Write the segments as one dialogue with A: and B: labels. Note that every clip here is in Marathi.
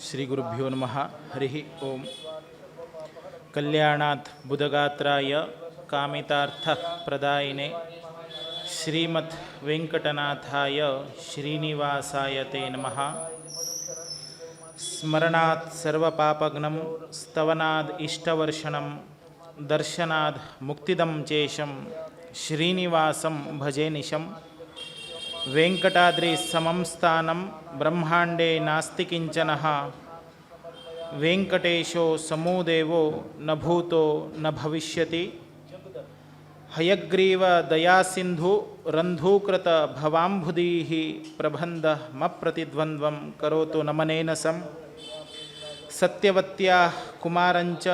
A: श्री गुरुभ्यो नमः। हरि ओम। कल्याणात् बुधगात्राय कामितार्थप्रदायिने श्रीमद् वेंकटनाथाय श्रीनिवासाय ते नमः। स्मरणात् सर्वपापघ्नं स्तवनाद् इष्टवर्षणं दर्शनाद् मुक्तिदं चेशं श्रीनिवासं भजे निशं। वेंकटाद्रि समं स्थानं ब्रह्मांडे नास्ति किंचनः। वेंकटेशो समो देवो न भूतो न भविष्यति। हयग्रीव दयासिंधु रंधूकृत भवाम्बुधीः प्रबन्धमप्रतिद्वन्द्वं करोतु नमनेन सं। सत्यवत्या कुमारञ्च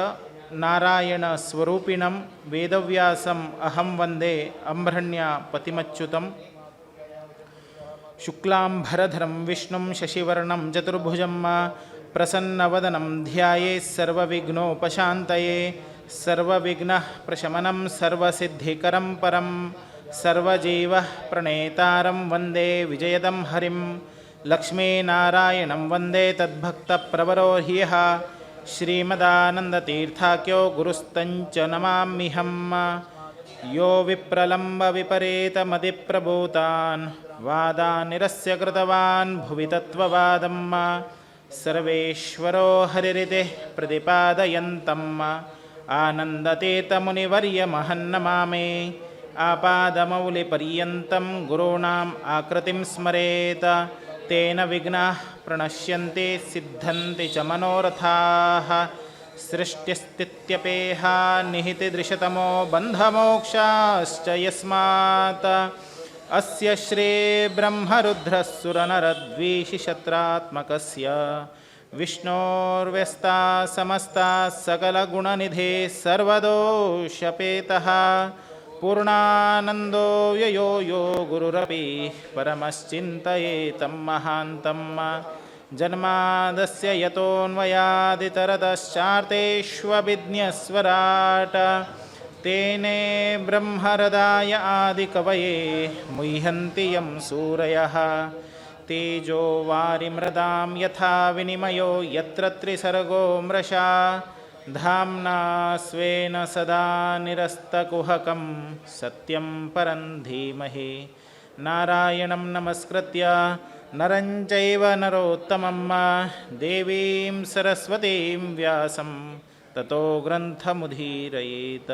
A: नारायण स्वरूपिणं वेदव्यासम् अहं वन्दे अम्भ्रण्या पतिमच्युतम्। शुक्लांभरधरं विष्णुं शशिवर्णं चतुर्भुजं प्रसन्नवदनं ध्यायेत् सर्वविघ्नोपशान्तये। सर्वविघ्नप्रशमनं सर्वसिद्धिकरं परं सर्वजीवः प्रणेतारं वन्दे विजयदं हरिं। लक्ष्मीनारायणं वन्दे तद्भक्तप्रवरो ह्यः। श्रीमदानन्दतीर्थाख्यो गुरुस्तञ्च नमाम्यहम्। यो विप्रलम्बविपरीतमतिप्रभूतान् वादानिरस्य कृतवान् भुवि तत्त्ववादं सर्वेश्वरो हरिरिति प्रतिपादयन्तम् आनन्दतीर्थमुनिवर्यमहन्नमामि। आपादमौलिपर्यन्तं गुरूणाम् आकृतिं स्मरेत् तेन विघ्नाः प्रणश्यन्ति सिद्धन्ति च मनोरथाः। सृष्टिस्थित्यपेहा निहितिदृशतमो बन्धमोक्षाश्च यस्मात् अस्य श्री ब्रह्मरुद्रस्सुरनरद्वीषिशत्रात्मकस्य विष्णोर्व्यस्ता समस्ता सकलगुणनिधे सर्वदोषपेतः पूर्णानन्दो यो यो गुरुरपि परमश्चिन्तयेतं महान्तं। जन्मादस्य यतोऽन्वयादितरतश्चार्तेष्वभिज्ञस्वराट् तेने ब्रह्महृदाय आदिकवये मुह्यन्ति यं सूरयः। तेजो वारिमृदां यथा विनिमयो यत्र त्रिसर्गो मृषा धाम्ना स्वेन सदा निरस्तकुहकं सत्यं परं धीमहि। नारायणं नमस्कृत्य नरं चैव नरोत्तमं देवीं सरस्वतीं व्यासं ततो ग्रन्थमुदीरयेत्।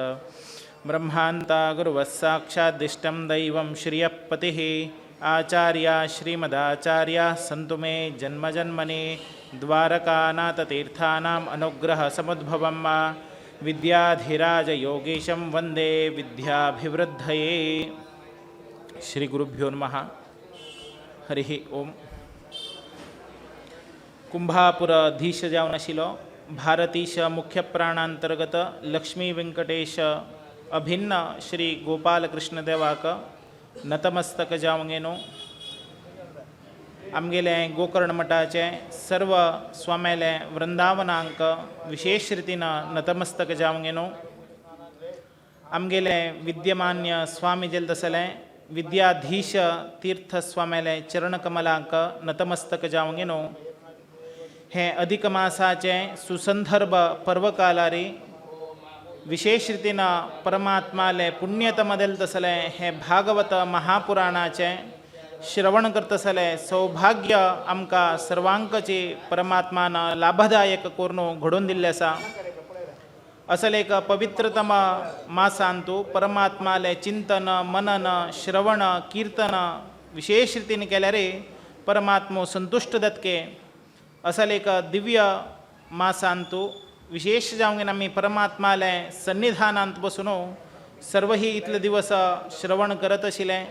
A: ब्रह्मान्ता गुरुवस्साक्षाद्दिष्टं दैवं श्रियःपतिः आचार्या श्रीमदाचार्या सन्तु मे जन्मजन्मनि। द्वारकानाथतीर्थानाम् अनुग्रहसमुद्भवं विद्याधिराजयोगीशं वन्दे विद्याभिवृद्धये। श्री गुरुभ्यो नमः। हरि ओम। कुंभापुराधीश जावन आशिल्लो भारतीश मुख्य प्राणांतर्गत लक्ष्मी वेंकटेश अभिन्न श्री गोपालकृष्ण देवाक नतमस्तक जावंगेनो। आमगेले गोकर्ण मठाचे सर्व स्वाम्याले वृंदावनांक विशेष रीतीन नतमस्तक जावंगेनो। आमगेले विद्यमान्य स्वामी जेल तसले विद्याधीश तीर्थ स्वाम्याले चरणकमलांक नतमस्तक जावंगेनो। हे अधिक मासाचे सुसंदर्भ पर्वकालारी विशेष रीतीन परमात्माले पुण्यतमदेल तसले हे भागवत महापुराणाचे श्रवण करतसले सौभाग्य आमकां सर्वांकची परमात्मान लाभदायक करून घडोवन दिल्ले आसा। असल एक पवित्रतम मासांतू परमात्माले चिंतन मनन श्रवण कीर्तन विशेष रीतीन केल्यार परमात्मो संतुष्ट दत्के। असल एक दिव्य मासांतू विशेष जावंगेन आमी परमात्माले सन्निधानांत बसून सर्व ही इतले दिवस श्रवण करत आशिल्ले।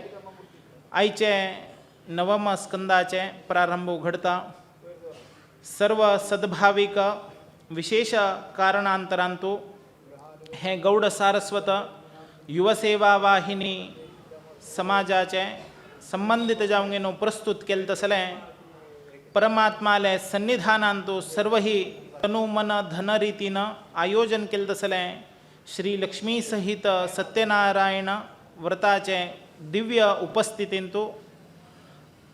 A: आयचे नवम स्कंदाचे प्रारंभ घडता। सर्व सद्भाविक विशेष कारणांतरांतू हे गौड सारस्वत युवसेवा वाहिनी समाजाचे संबंधित जावंगेनो प्रस्तुत केले तसले परमात्माले सन्निधानांतू सर्व ही तनु मन धन रीतीन आयोजन केले तसले श्री लक्ष्मी सहित सत्यनारायण व्रताचे दिव्य उपस्थितींतू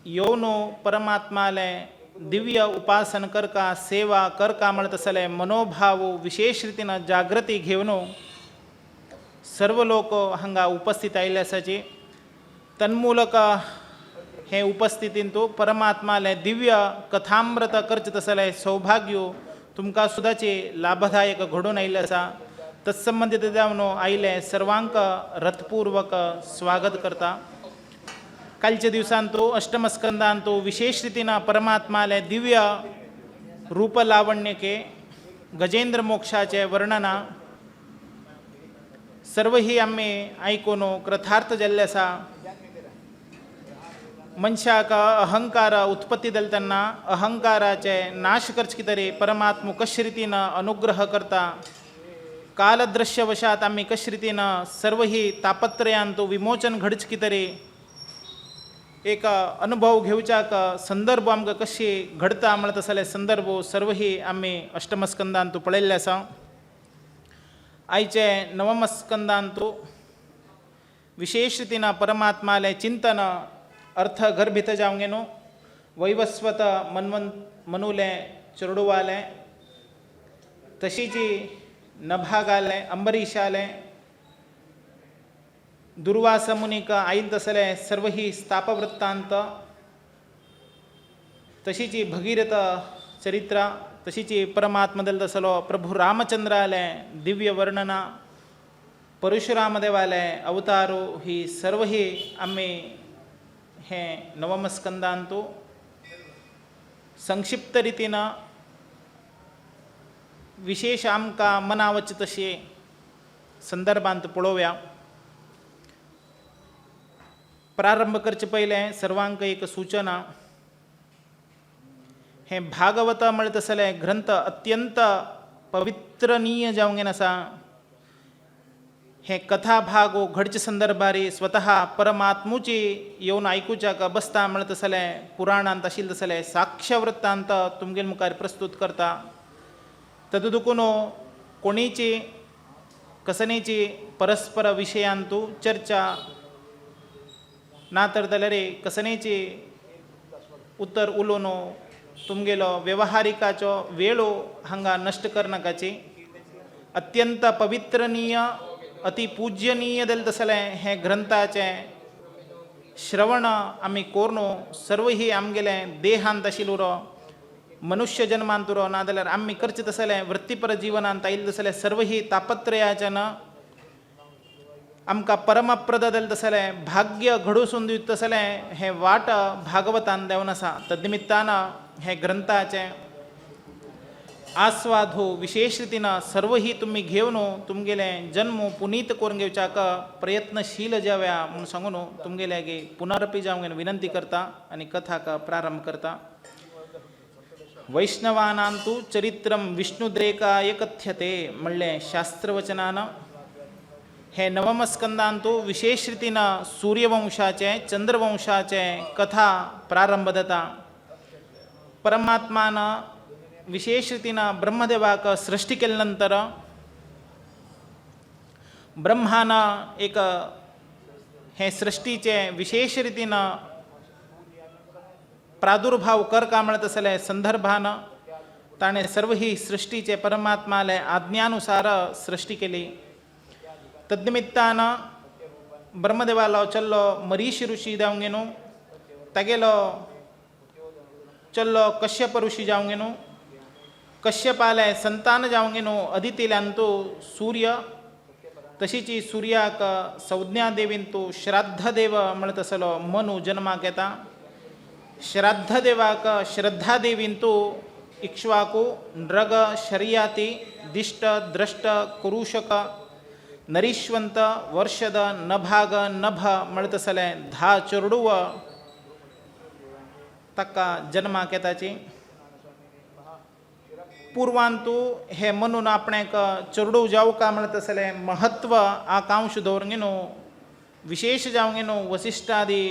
A: येवन परमात्माले दिव्य उपासन करका सेवा करका म्हणत असले मनोभाव विशेष रीतीनं जागृती घेऊन सर्व लोक हांगा उपस्थित आयिल्ले आसाचे तन्मूलक हे उपस्थितीन तो परमात्माले दिव्य कथामृत करचत असले सौभाग्य तुमका सुद्दाचे लाभदायक घडून आयिल्ले आसा तत्संबंधित जावन आयिल्ले सर्वांक रथपूर्वक स्वागत करता। कालच्या दिवसांत तो अष्टमस्कंदांत तो विशेष रीतीनं परमात्माले दिव्य रूप लावण्य के गजेंद्र मोक्षाचे वर्णना सर्व ही आम्ही ऐकून कृतार्थ जाल्ले आसा। मनशाक अहंकार उत्पत्ती जालतना अहंकाराचे नाश करचे कितें परमात्मा कशे रितीनं अनुग्रह करता कालदृश्य वशात आम्ही कशे रितीनं सर्व ही तापत्रयांत विमोचन घडचे कितें एक अनुभव घेवच्याक संदर्भ आमकां कशी घडता म्हणत असले संदर्भ सर्व ही आम्ही अष्टमस्कंदांत पळयल्ले आसा। आयचे नवमस्कंदांत विशेष रितीनं परमात्माले चिंतन अर्थ गर्भित जावंक न्हू वैवस्वत मनुले चरडुवाले तशीची नभागाले अंबरीशाले दुर्वास मुनीक आईल तसले सर्व ही स्थापवृत्तांत तशीची भगीरथ चरित्र तशीची परमात्मदल तसलो प्रभू रामचंद्राले दिव्य वर्णना परशुराम देवाले अवतारो ही सर्व ही आम्ही हे नवमस्कंदांत संक्षिप्त रितीनं विशेष आमकां मनावच तशे संदर्भांत पळोवया। प्रारंभ करचे पहिले सर्वांक एक सूचना हे भागवत म्हणत असले ग्रंथ अत्यंत पवित्रनीय जावंक आसा। हे कथा भाग घडचे संदर्भारी स्वतः परमात्मुची येवन आयकुच्याक बसता म्हणत असले पुराणांत आशिल्ले तसले साक्ष्य वृत्तांत तुमगेर मुखार प्रस्तुत करता। तदुकून कोणीची कसनेची परस्पर विशयांतू चर्चा ना तर जाल्यार कसनेची उत्तर उलोवन तुमगेलो व्यवहारिकाचो वेळो हांगा नश्ट करनाकाची अत्यंत पवित्रनीय अति पूज्यनीय जालें तसलें हे ग्रंथाचे श्रवण आमी कोरून सर्व ही आमगेले देहांत आशिल्लो मनुष्य जन्मांत उरो ना जाल्यार आमी करचे तसलें वृत्तीपर जिवनांत आयिल्ले तसलें सर्व ही तापत्रयाचें आमकां परमप्रद जालें तसलें भाग्य घडोवन दिता तसलें हे वाट भागवतान देवन आसा। तद्निमित्तान हे ग्रंथाचे आस्वाद हो विशेष रितीनं सर्व ही तुमी घेवन तुमगेले जन्म पुनीत करून घेवच्याक प्रयत्नशील जाव्या म्हणून सांगून तुमगेले पुनरपी जावंक विनंती करता आनी कथाक प्रारंभ करता। वैष्णवानांतु चरित्रम विष्णुद्रेकाय कथ्यते म्हणले शास्त्रवचनान हे नवमस्कंदांतू विशेष रितीनं सूर्यवंशाचे चंद्रवंशाचे कथा प्रारंभ जाता। परमात्मान विशेष रितीनं ब्रह्मदेवाक सृष्टी केले नंतर ब्रह्मान एक हे सृष्टीचे विशेष रितीनं प्रादुर्भाव करका म्हणत असले संदर्भान ताणे सर्व ही सृष्टीचे परमात्माले आज्ञानुसार सृष्टी केली। तद्निमित्तान ब्रह्मदेवालो चल्लो मरीशी ऋषी जावंक न्हू तागेलो चल्लो कश्यप ऋषी जावंक न्हू कश्यपाले संतान जावंक न्हू अदितील्यांतू सूर्य तशीची सूर्याक संज्ञा देवीन तूं श्राद्ध देव म्हणत असलो मनु जन्माक येता। श्राद्ध देवाक श्रद्धा देवीन तूं इक्ष्वाकू नृग शर्याती दिष्ट द्रष्ट कुरुशक नरीश्वंत वर्षद नभाग नभ म्हणत असले 10 चरडुव ताका जन्माक येताची। पूर्वांतू हे म्हणून आपणेक चरडू जावका म्हणत असले महत्व आकांक्ष दवरूंक न्हू विशेष जावंक न्हू वसिश्ठादी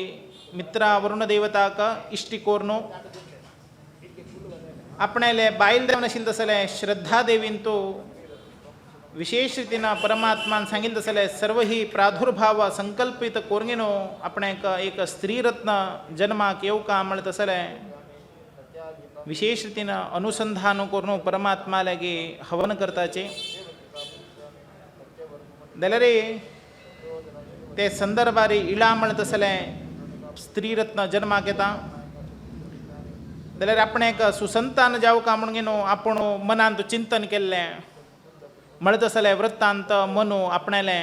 A: मित्रा वरुण देवताक इश्टी कोरून आपणेले बायल देवन आशिल्ले तसले श्रद्धा देवीन तूं विशेष रितीनं परमात्मान सांगिल्लें तसलें सर्व ही प्रादुर्भाव संकल्पित कोरंगेन आपणेक एक स्त्री रत्न जन्माक येवका म्हणत तसलें विशेष रीतीनं अनुसंधान करून परमात्मा लागे हवन करताचे दलरे ते संदर्भारी इळा म्हणत असले स्त्री रत्न जन्माक येता जाल्यार आपण एक सुसंतान जावका म्हणून घेनो आपण मनांत चिंतन केल्लें म्हणत असले वृत्तांत मनू आपणाले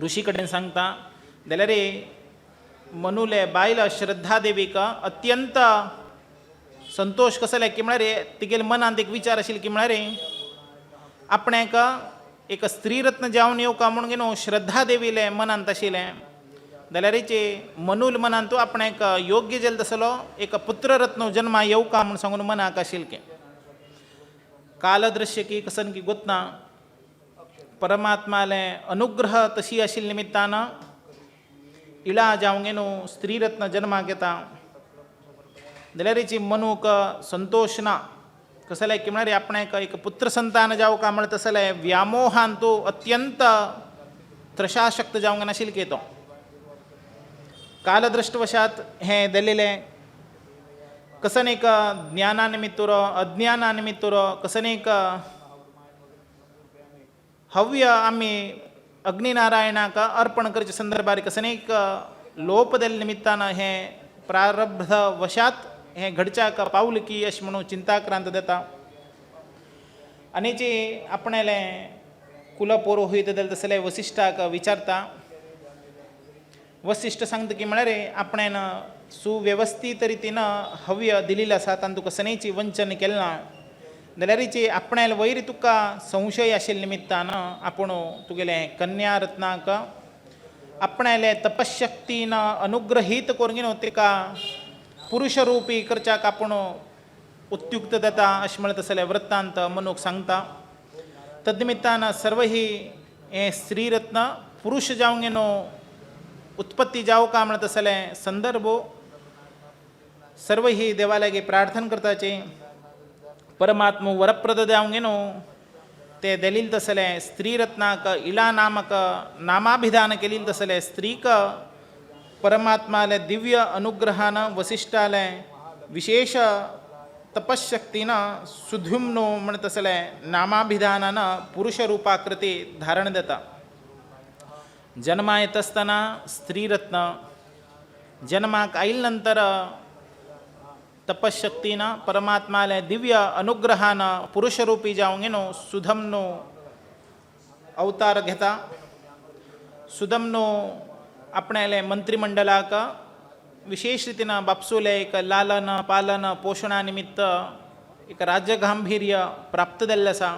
A: ऋषी कडेन सांगता जाल्यार मनूले बायल श्रद्धा देवीक अत्यंत संतोष कसले की म्हळ्यार तिगेले मनांत एक विचार आशिल्लो की म्हळ्यार आपणाक एक स्त्री रत्न जावन येवका म्हणून घेनो श्रद्धा देवीले मनांत आशिल्लें जाल्यार मनूल मनांत तूं आपणाक योग्य जेल तसलो एक पुत्र रत्न जन्मा येवका म्हूण सांगून मनाक आशिल्लें की कालदृश्य की कसन की गोतना परमात्माले अनुग्रह तशी आशिल्ले निमित्तान इळा जावं घेनो स्त्री रत्न जन्माक येता जाल्यार मनूक संतोष ना कसले की म्हळ्यार आपणाक एक पुत्र संतान जावका म्हणत तसले व्यामोहान तूं अत्यंत त्रशाशक्त जावंक नाशिल्लो की तो कालदृष्टवशात हें जाल्लेलें कसन एक ज्ञाना निमित्तुरो अज्ञाना निमित्तुरो कसन एक हव्य आमी अग्निनारायणाक अर्पण करचे संदर्भार कसन एक लोप जाल्ले निमित्तान हें प्रारब्ध वशात हें घडच्याक पावल की अशें म्हणून चिंताक्रांत जाता आनी जी आपणाले कुलपुरोहीत जाले तसले वसिश्ठाक विचारता वसिश्ठ सांगता की म्हळ्यार आपणेन सुवेवस्थीत रितीन हव्य दिलेलें आसा तातूंत कसनयची वंचन केलें ना जाल्यार आपणाले वयर तुका संशय आशिल्ले निमित्तान आपूण तुगेले कन्या रत्नाक आपणाले तपशक्तीन अनुग्रहीत करून घेवन तिका पुरुष रुपी करच्याक आपूण उत्युक्त जाता अशें म्हणत आसले वृत्तांत मनूक सांगता तद्निमित्तान सर्व ही हें स्त्री रत्न पुरुष जावं घेनो उत्पत्ती जावका म्हणत असले संदर्भ सर्व ही देवालागे प्रार्थना करताचे परमात्मा वरप्रद जावं घेनो ते दलील तसले स्त्री रत्नाक इळा नामक नामाभिधान केलेलं तसले स्त्रीक परमात्माले दिव्य अनुग्रहान वसिष्ठाले विशेष तपशक्तीन सुधुम्नो म्हणत असले नामाभिधानान पुरुष रूपाकृती धारण देता जन्मा येत असताना स्त्री रत्न जन्माक आयिल्ले नंतर तपशक्तीनं परमात्माले दिव्य अनुग्रहानं पुरुषरूपी जावं घेनो सुधमनो अवतार घेता सुधमनो आपणाले मंत्रिमंडलाक विशेष रितीनं बापसूले एक लालन पालन पोषणा निमित्त एक राज्य गांभीर्य प्राप्त जाल्लें आसा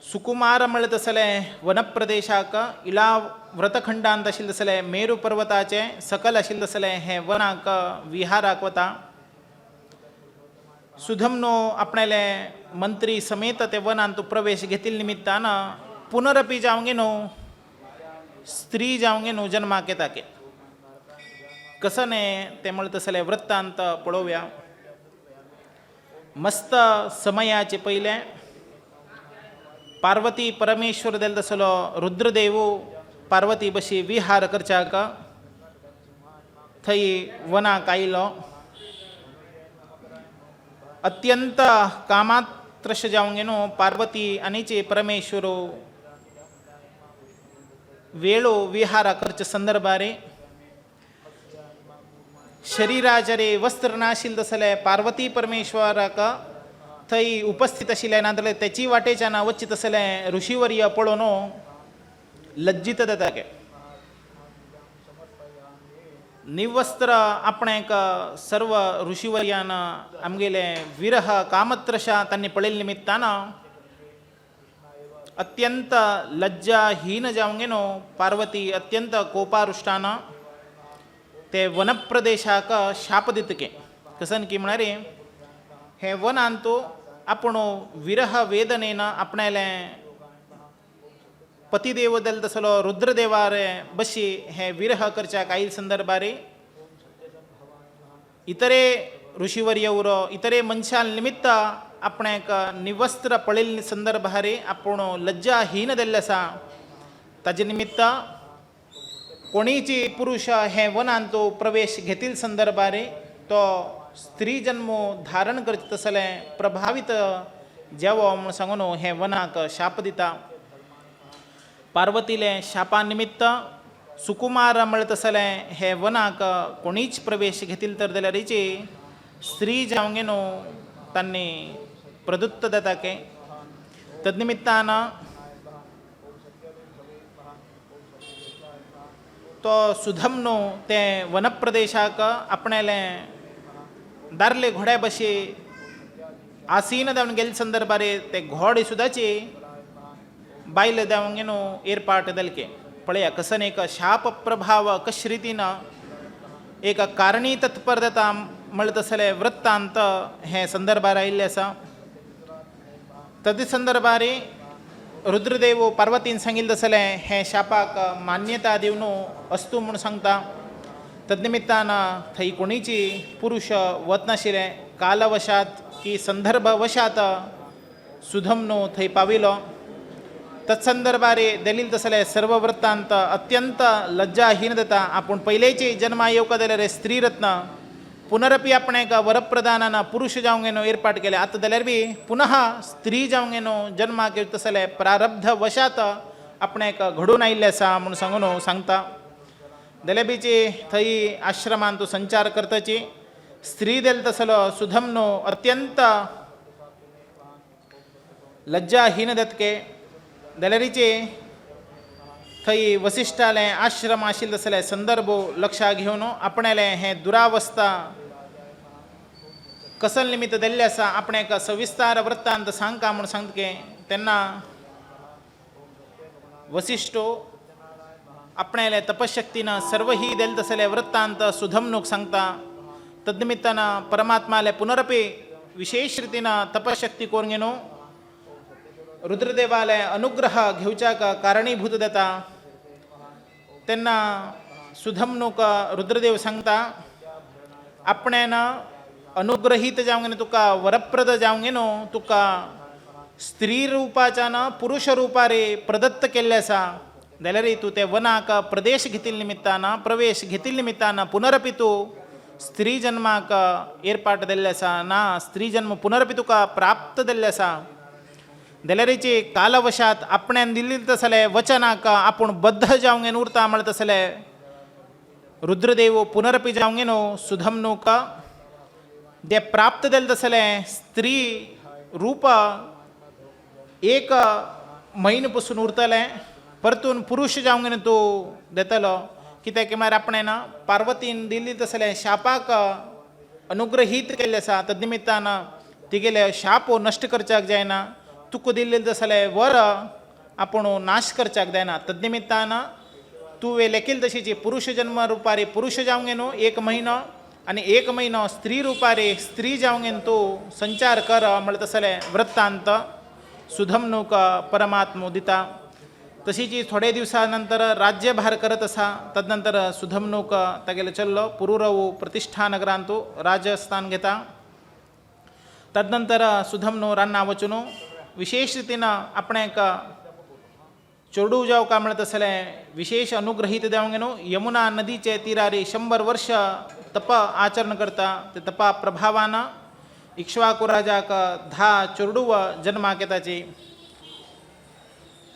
A: सुकुमार म्हणत असले वनप्रदेशाक इळा व्रतखंडांत आशिल्ले तसले मेरू पर्वताचे सकल आशिल्ले तसले हे वनाक विहाराक वता सुधमनो आपणाले मंत्री समेत ते वनांत प्रवेश घेतिल्ले निमित्तान पुनरपी जावं घेनो स्त्री जावं घेनो जन्माक येता के कसने ते म्हणत असले वृत्तांत पळोवया मस्त समयाचे पयले पार्वती परमेश्वर जाल्लो तसलो रुद्रदेव पार्वती बशी विहार करच्याक थंय वनाक आयलो अत्यंत कामात्रश जावं घेनो पार्वती आनीचे परमेश्वर वेळो विहार करचे संदर्भारे शरीराचेर वस्त्र नाशिल्ले तसले पार्वती परमेश्वराक थंय उपस्थित आशिल्ले नाजाल्यार तेची वाटेच्यान वचीत आसले ऋषीवर्य पळोवन लज्जित जाता के निवस्त्र आपणाक सर्व ऋषीवर्यान आमगेले विरह कामत्रशा तांणी पळयले निमित्तान अत्यंत लज्जाहीन जावं घेनो पार्वती अत्यंत कोपारुष्टान ते वनप्रदेशाक शाप दितके कसन की म्हणारे हे वनांत आपूण विरह वेदनेन आपणाले पतिदेव जाल्लो तसलो रुद्रदेवारे बशी हे विरह करच्याक आयिल्ले संदर्भारे इतरे ऋषीवर्य उरो इतरे मनशाल निमित्त आपणाक निवस्त्र पळयल्ले संदर्भारे आपूण लज्जाहीन जाल्ले आसा ताजे निमित्त कोणीची पुरुष हे वनांत प्रवेश घेतिल्ले संदर्भारे तो स्त्री जन्मो धारण करता तसले प्रभावित जेवो म्हणून सांगून हे वनाक शाप दिता. पार्वतीले शापानिमित्त सुकुमार मळत असले हे वनाक कोणीच प्रवेश घेतील तर जाल्यार हिची स्त्री जावंगेनो तांणी प्रदुत्त जाताके. तदनिमित्तान तो सुधमनो ते वनप्रदेशाक आपणेले दारले घोड्या बशी आसीन जावन गेले संदर्भारे ते घोडे सुद्दाची बायल देवंगेनो ಏರ್ಪಾಟ್ दलके पळया कसन एक शाप प्रभाव कशा रितीन एक कारणी तत्परता मळतसले वृत्तांत हे संदर्भार आयिल्ले आसा. तद संदर्भारी रुद्रदेव पार्वतीन सांगिल्ले तसले हे शापाक मान्यता दिवन अस्तू म्हणून सांगता. तदनिमित्तान थंय कोणीची पुरुष वत नाशिल्ले. कालवशात की संदर्भवशात सुधमनो थंय पाविलो. तत्संदर्भारे दलील तसले सर्व वृत्तांत अत्यंत लज्जाहीन जाता. आपूण पयलेची जन्मा येवका जाल्यार स्त्री रत्न पुनरपी आपणेक वरप्रदानान पुरुष जावंगेनो एर्पाट केले. आतां जाल्यार बी पुनः स्त्री जावंगेनो जन्माक येवता तसले प्रारब्ध वशात आपणेक घडून आयिल्ले आसा म्हणून सांगून सांगता. जाल्यार बीची थंय आश्रमान तूं संचार करताची स्त्री देल तसलो सुधमनो अत्यंत लज्जाहीन जातके. जाल्यारीचे थंय वसिश्ठाले आश्रम आशिल्ले तसले संदर्भ लक्षात घेवन आपणेले हे दुरावस्था कसल निमित्त दिल्ले आसा आपण एक सविस्तार वृत्तांत सांगता म्हणून सांगतके तेन्ना वसिष्ठो आपणेले तपशक्तीन सर्व ही दिल तसले वृत्तांत सुधमनूक सांगता. तदनिमित्तान परमात्माले पुनरपी विशेष रितीन तपशक्ती कोरून घेवन रुद्रदेवाले अनुग्रह घेवच्याक कारणीभूत जाता. तेन्ना सुधमनूक रुद्रदेव सांगता आपणेन अनुग्रहीत जावंक न्हू तुका वरप्रद जावंक न्हू तुका स्त्री रुपाच्यान पुरुष रुपारे प्रदत्त केल्ले आसा. जाल्यार तूं ते वनाक प्रदेश घेतिल्ले निमित्तान प्रवेश घेतिल्ले निमित्तान पुनरपी तूं स्त्री जन्माक एर्पाट दिल्ले आसा ना स्त्री जन्म पुनरपी तुका प्राप्त दिल्ले आसा. जाल्यारीची कालवशात आपण्यान दिल्ली तसले वचनाक आपूण बद्ध जावंक उरता म्हणत तसले रुद्रदेव पुनरपी जावंक न्हू सुधमनूक जे प्राप्त दिले तसले स्त्री रूप एक म्हयनो पसून उरतले परतून पुरुष जावंक न्हू तूं देतलो. कित्याक म्हळ्यार आपणेन पार्वतीन दिल्ली तसले शापाक अनुग्रहीत केल्ले आसा. तदनिमित्तान तिगेले शाप नश्ट करच्याक जायना. तुका दिल्ले तसले वर आपूण नाश करच्याक जायना. तदनिमित्तान तुवें लेखील तशीची पुरुष जन्म रुपारी पुरुष जावंक न्हू एक म्हयनो आनी एक म्हयनो स्त्री रुपारी स्त्री जावंक तूं संचार कर म्हणटा तसले वृत्तांत सुधमनूक परमात्मो दिता. तशीची थोडे दिवसा नंतर राज्यभार करत आसा. तदनंतर सुधमनूक तागेलो चल्लो पुरुरव प्रतिष्ठा नगरांत राजस्थान घेता. तदनंतर सुधमनो रान्ना वचून विशेष रितीन आपणेक चोडू जावका म्हणत तसले विशेष अनुग्रहीत जावंक न्हू यमुना नदीचे तीरारी 100 वर्ष तप आचरण करता. ते तपा प्रभावान इक्ष्वाकू राजाक 10 चोडूव जन्माक येताची.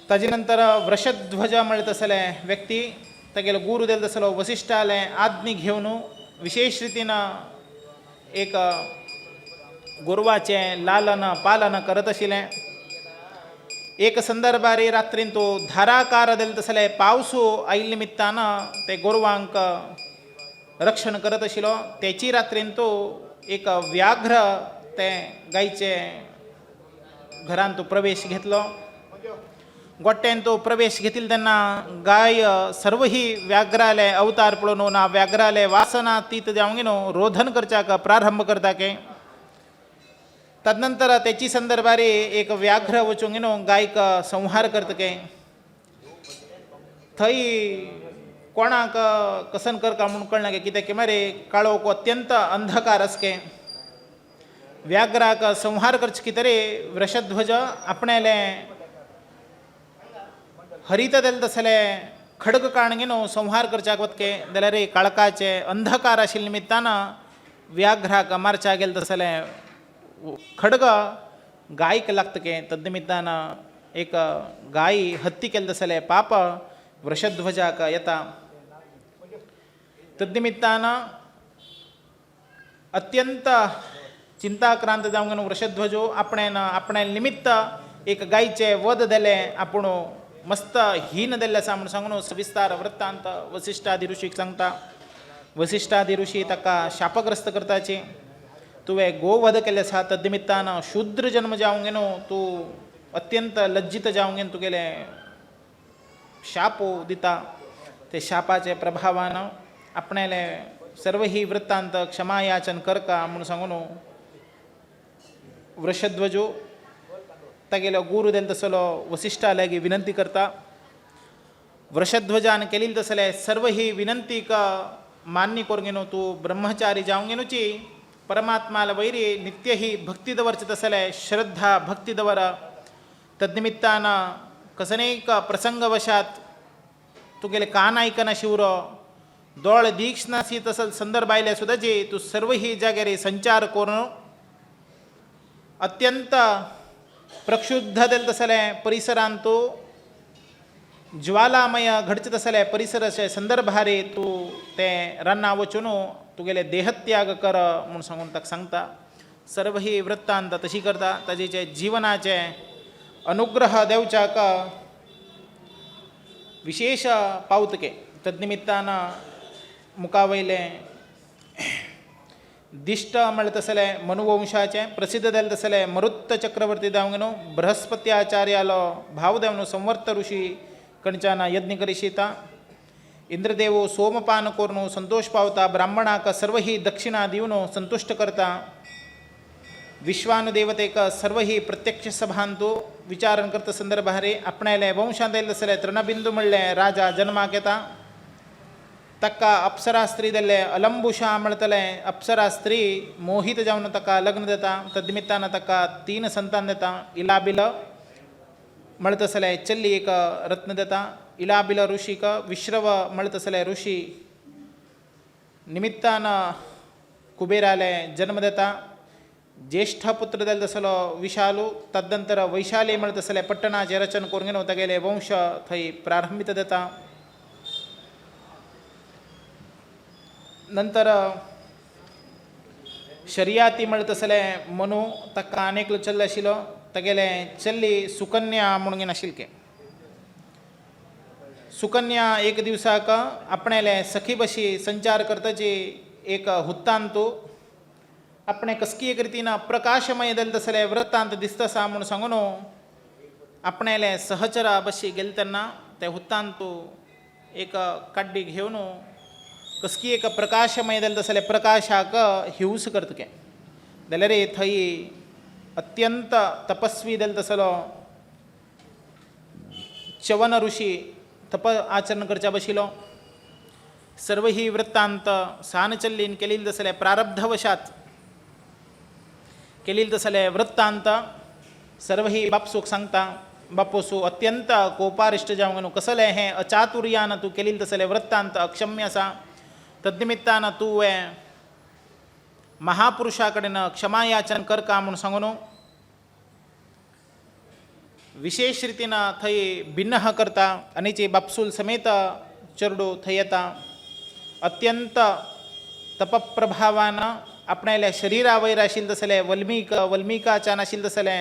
A: ताजे नंतर वृषध्वज म्हणत तसले व्यक्ती तागेलो गुरू दिलो तसलो वसिश्ठाले आज्ञी घेवन विशेष रितीन एक गोरवाचे लालन पालन करत आशिल्ले. एक संदर्भारी रात्रीन तो धाराकार दिले तसले पावसू आयिल्ले निमित्तान ते गोरवांक रक्षण करत आशिल्लो. तेची रात्रीन तो एक व्याघ्र ते गायचे घरांत तो प्रवेश घेतलो. गोट्ट्यान तो प्रवेश घेतिल्लो तेन्ना गाय सर्व ही व्याघ्राले अवतार पळोवन ना व्याघ्राले वासना तीत जावंक न्हू रोधन करच्याक प्रारंभ करता के. तदनंतर तेची संदर्भारी एक व्याघ्र वचूंक न्हू गायक संहार करतके थंय कोणाक कसन करता म्हणून कळना के. कित्याक मरे काळोख अत्यंत अंधकार आसके. व्याघ्राक संहार करचे कितें वृषध्वज आपणेले हरित दिले तसले खडग काण न्हू संहार करच्याक वतके जाल्यार काळखाचे अंधकार आशिल्ले निमित्तान व्याघ्राक मारचा गेल तसले खडग गायक लागतके तद्निमित्तानं एक गायी हत्ती केलं तसले पाप वृषध्वजाक येता तद्निमित्तानं अत्यंत चिंताक्रांत जाऊन वृषध्वजो आपणे निमित्त एक गायीचे वध दिले आपण मस्त हीन दिले म्हणून सांगून सविस्तार वृत्तांत वसिष्ठादी ऋषीक सांगता वसिष्ठादी ऋषी ताका शापग्रस्त करताचे तुवे गोवध केलेस हा तद्निमित्तानं शूद्र जन्म जाऊन गेनो तू अत्यंत लज्जित जाऊन गेन तुगेले शापो दिता ते शापाचे प्रभावानं आपणाले सर्व ही वृत्तांत क्षमायाचन करका म्हणून सांगून वृषध्वजो तागेलो गुरु देल तसलो वसिष्ठालागी विनंती करता वृषध्वजान केली तसले सर्व ही विनंती का मान्य करून तू ब्रह्मचारी जाऊन गेनुची परमात्माला वैरी नित्य ही भक्तीदवरच तसले श्रद्धा भक्तीदवर तद्निमित्तानं कसनेक प्रसंगवशात तुगेले कान ऐकना शिवरो दोळ दीक्षनासी तसल संदर्भ आयले सुद्धा जे तू सर्व ही जागेरे संचार करून अत्यंत प्रक्षुब्ध देल तसले परिसरांतू ज्वालामय घडचे तसले परिसराचे संदर्भारे तू ते रन्ना वचून तुगेले देहत्याग कर म्हणून सांगून ताका सांगता सर्व ही वृत्तांत तशी करता ताजेचे जीवनाचे अनुग्रह देवच्याक विशेष पावतके तद्निमित्तानं मुखावयले दिष्ट म्हणले तसले मनुवंशाचे प्रसिद्ध देल तसले मरुत्त चक्रवर्ती जावंगेनो बृहस्पत्याचार्यालो भाव देवनो संवर्त ऋषी कणच्याना यज्ञ करिशिता इंद्रदेवो सोमपान कोरनो संतोष पावता ब्राह्मणाक सर्व ही दक्षिणा दिवनो संतुष्ट करता विश्वानुदेवतेक सर्व ही प्रत्यक्ष सभांतो विचारण करता संदर्भारे आपणाले वंशांत तसले तृणबिंदू म्हणले राजा जन्माक येता तक्का अप्सरा स्त्री दिले अलंबुषा म्हणतले अप्सरा स्त्री मोहित जाऊन तका लग्न देता तद्निमित्तानं तका 3 संतान देता इलाबिल म्हणत असले चल्ली एक रत्न देता इलाबिल ऋषिक विश्रव म्हणत असले ऋषी निमित्तानं कुबेराले जन्म देता ज्येष्ठ पुत्र देल तसलो विशालू तदनंतर वैशाली म्हणत असले पट्टणाचे रचन करून घेऊन गेले वंश थंय प्रारंभित देता नंतर शर्याती म्हणत असले मनु तक्का अनेक चल्ल आशिलो तगेले चल्ली सुकन्या म्हणून आशिल्के सुकन्या एक दिवसाक आपणाले सखी बशी संचार करताची एक हुत्तांतू आपणे कसकी एक रितीन प्रकाशमय देल तसले वृत्तांत दिसतसा म्हणून सांगून आपणाले सहचरा बशी गेले तेन्ना ते हुत्तांतू एक काड्डी घेवन कसकी एक प्रकाशमय देल तसले प्रकाशाक हिंस करतके जाल्यार थंय अत्यंत तपस्वी देल तसलो च्यवन ऋषी तप आचरण करच्या बशिलो सर्व ही वृत्तांत सानचल्लीन केलेली तसले प्रारब्धवशात केलेली तसले वृत्तांत सर्व ही बापसूक सांगता बापोसू अत्यंत कोपारिष्ट जावन कसले हे अचातुर्यान तू केलेली तसले वृत्तांत अक्षम्य आसा तद्निमित्तानं तू हे महापुरुषाकडेन क्षमायाचन कर का म्हणून सांगून विशेष रितीनं थंय भिन्न करता आनीची बापसूल समेत चरडू थंय येता अत्यंत तपप्रभावानं आपणाल्या शरिरा वयर आशिल्ले तसले वल्मिकाच्यान आशिल्ले तसले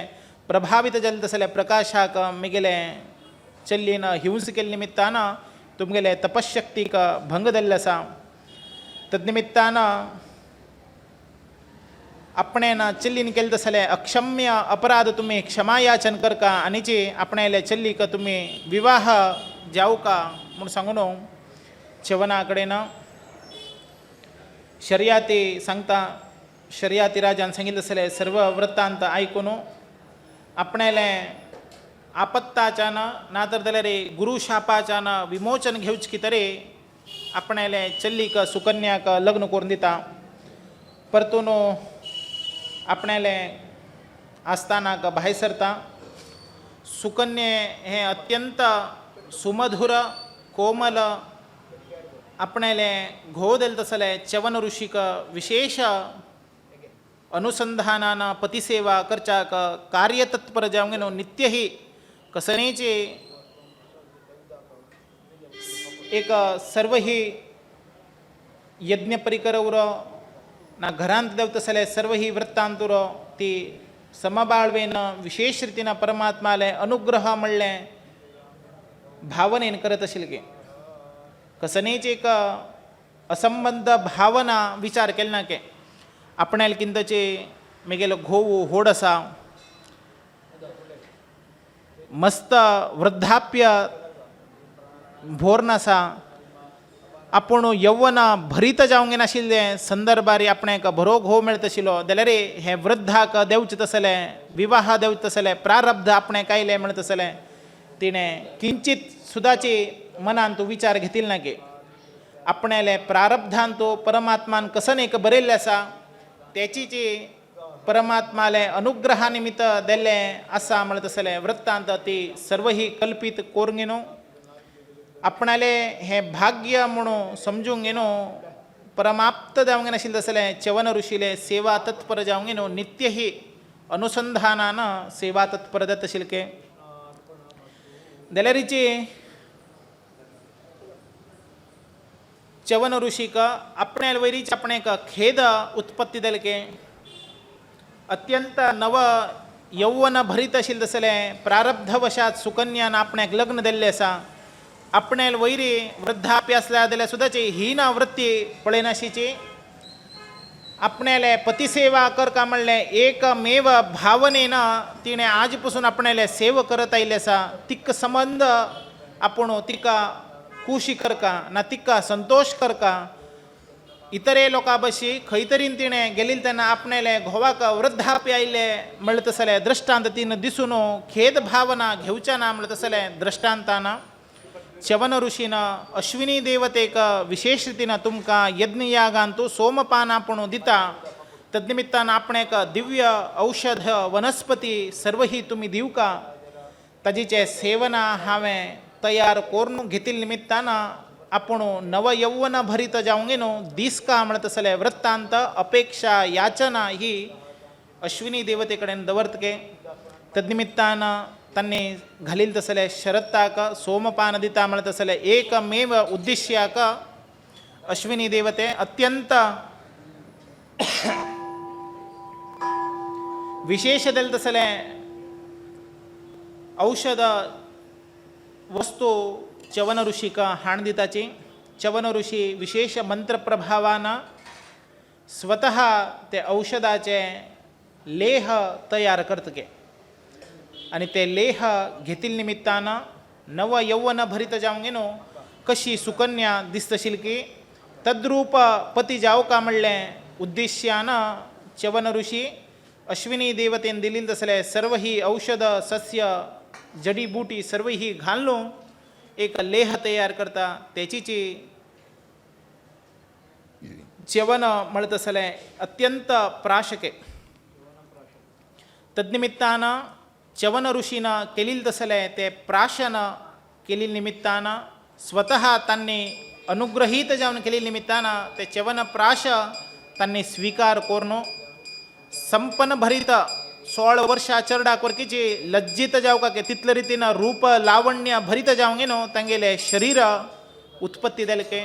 A: प्रभावित जाल्ले तसले प्रकाशाक मिगेले चल्लीन हिंस केले निमित्तानं तुमगेले तपशक्तीक भंग जाल्ले आसा तद्निमित्तानं आपणेन चल्लीन केले तसले अक्षम्य अपराध तुम्ही क्षमायाचन करका आनीची आपणाले चल्लीक तुम्ही विवाह जाऊ का म्हणून सांगून च्यवना कडेन शर्याती सांगता शर्याती राजान सांगितले तसले सर्व वृत्तांत आयकून आपणाले आपत्ताच्यान नातर जाल्यार गुरुशापाच्यान विमोचन घेवचकी तरी आपणाले चल्लीक सुकन्याक लग्न करून दिता परतून आपणाले आस्थानाक भायर सरता सुकन्ये हे अत्यंत सुमधुर कोमल आपणाले घो देल तसले च्यवन ऋषिक विशेष अनुसंधानान पतिसेवा करचाक कार्यतत्पर जावंगेनो नित्य ही कसनेचे एक सर्व ही यज्ञ परिकरवर ना घरांत देवतसले सर्व ही वृत्तांतुर ती समबाळवेन विशेष रीतीनं परमात्माले अनुग्रह म्हणले भावनेन करत असेल की कसनेच एक असंबंध भावना विचार केला ना के आपणाल किंतचे मेगेलो घोव होड असा मस्त वृद्धाप्य भोरन आसा आपण यौवन भरीत जावंगे नाशिल्ले संदर्भारी आपणाक बरो घोव मेळत आशिल्लो जाल्यार हे वृद्धाक देवचे तसले विवाह देवचे तसले प्रारब्ध आपणाक आयले म्हणत तसले तिणें किंचित सुदाची मनान तूं विचार घेतिल ना की आपणाले प्रारब्धान तो परमात्मान कसन एक बरयल्लें आसा त्याची जी परमात्माले अनुग्रहा निमित्त देल्ले आसा म्हणत तसले वृत्तांत ती सर्व ही कल्पित कोरंगेनो आपणाले हे भाग्य म्हणून समजूंक घेनो परमाप्त जावंगे नाशिल्ले तसले च्यवन ऋषीले सेवा तत्पर जावंगे न्हू नित्य ही अनुसंधानान सेवा तत्पर जात आशिल्ले जाल्यार च्यवन ऋषिक आपणे वैरीच आपणेक खेद उत्पत्ती जाले के अत्यंत नव यौवन भरीत आशिल्ले तसले प्रारब्धवशात सुकन्यान आपणाक लग्न दिल्लें आसा आपणे वैरी वृद्धाप्य आसल्या जाल्यार सुद्दाची हीन वृत्ती पळयनाशिची आपणाले पतिसेवा करका म्हणलें एकमेव भावनेन तिणें आज पासून आपणाले सेव करत आयिल्ले आसा तिका संबंध आपूण तिका खुशी करका ना तिका संतोष करका इतरे लोकां भशी खंय तरी तिणें गेली तेन्ना आपणाले घोवाक वृद्धाप्य आयिल्ले म्हणलें तसलें दृश्टांत तिणें दिसून खेद भावना घेवच्या ना म्हणलें तसलें दृश्टांतान च्यवन ऋषीन अश्विनी देवतेक विशेष रितीन तुमकां यज्ञयागान तूं सोमपान आपूण दिता तद्निमित्तान आपणेक दिव्य औषध वनस्पती सर्व ही तुमी दिवका ताजीचे सेवना हांवें तयार करून घेतिल्ले निमित्तान आपूण नव यौवन भरीत जावंगे न्हू दिसका म्हणत तसले वृत्तांत अपेक्षा याचना ही अश्विनी देवते कडेन दवरतके तद्निमित्तान तांणी घालील तसले शरताक सोमपान दिता म्हणत तसले एकमेव उद्दिश्याक अश्विनी देवते अत्यंत विशेष दिल तसले औषध वस्तू च्यवन ऋषिक हाण दिताची च्यवन ऋषी विशेष मंत्र प्रभावान स्वतः ते औषधाचे लेह तयार करतके आणि ते लेह घेतिल निमित्तान नव यौवन भरीत जावंगे न्हू कशी सुकन्या दिसतशील की तद्रूप पती जावका म्हणलें उद्दिश्यान च्यवन ऋषी अश्विनी देवतेन दिलील तसले सर्व ही औषध सस्य जडीबुटी सर्व ही घालून एक लेह तयार करता त्याचीची च्यवन म्हणत तसले अत्यंत प्राशके तद्निमित्तान च्यवन ऋषीन केलील तसले ते प्राशन केलील निमित्तान स्वतः तांणी अनुग्रहीत जावन केलील निमित्तान ते च्यवन प्राश तांणी स्वीकार करून संपन्न भरीत 16 वर्षा चरडा कोरकीची लज्जित जावका के तितले रितीन रूप लावण्य भरीत जावंगे न्हू तांगेले शरीर उत्पत्ती जाले के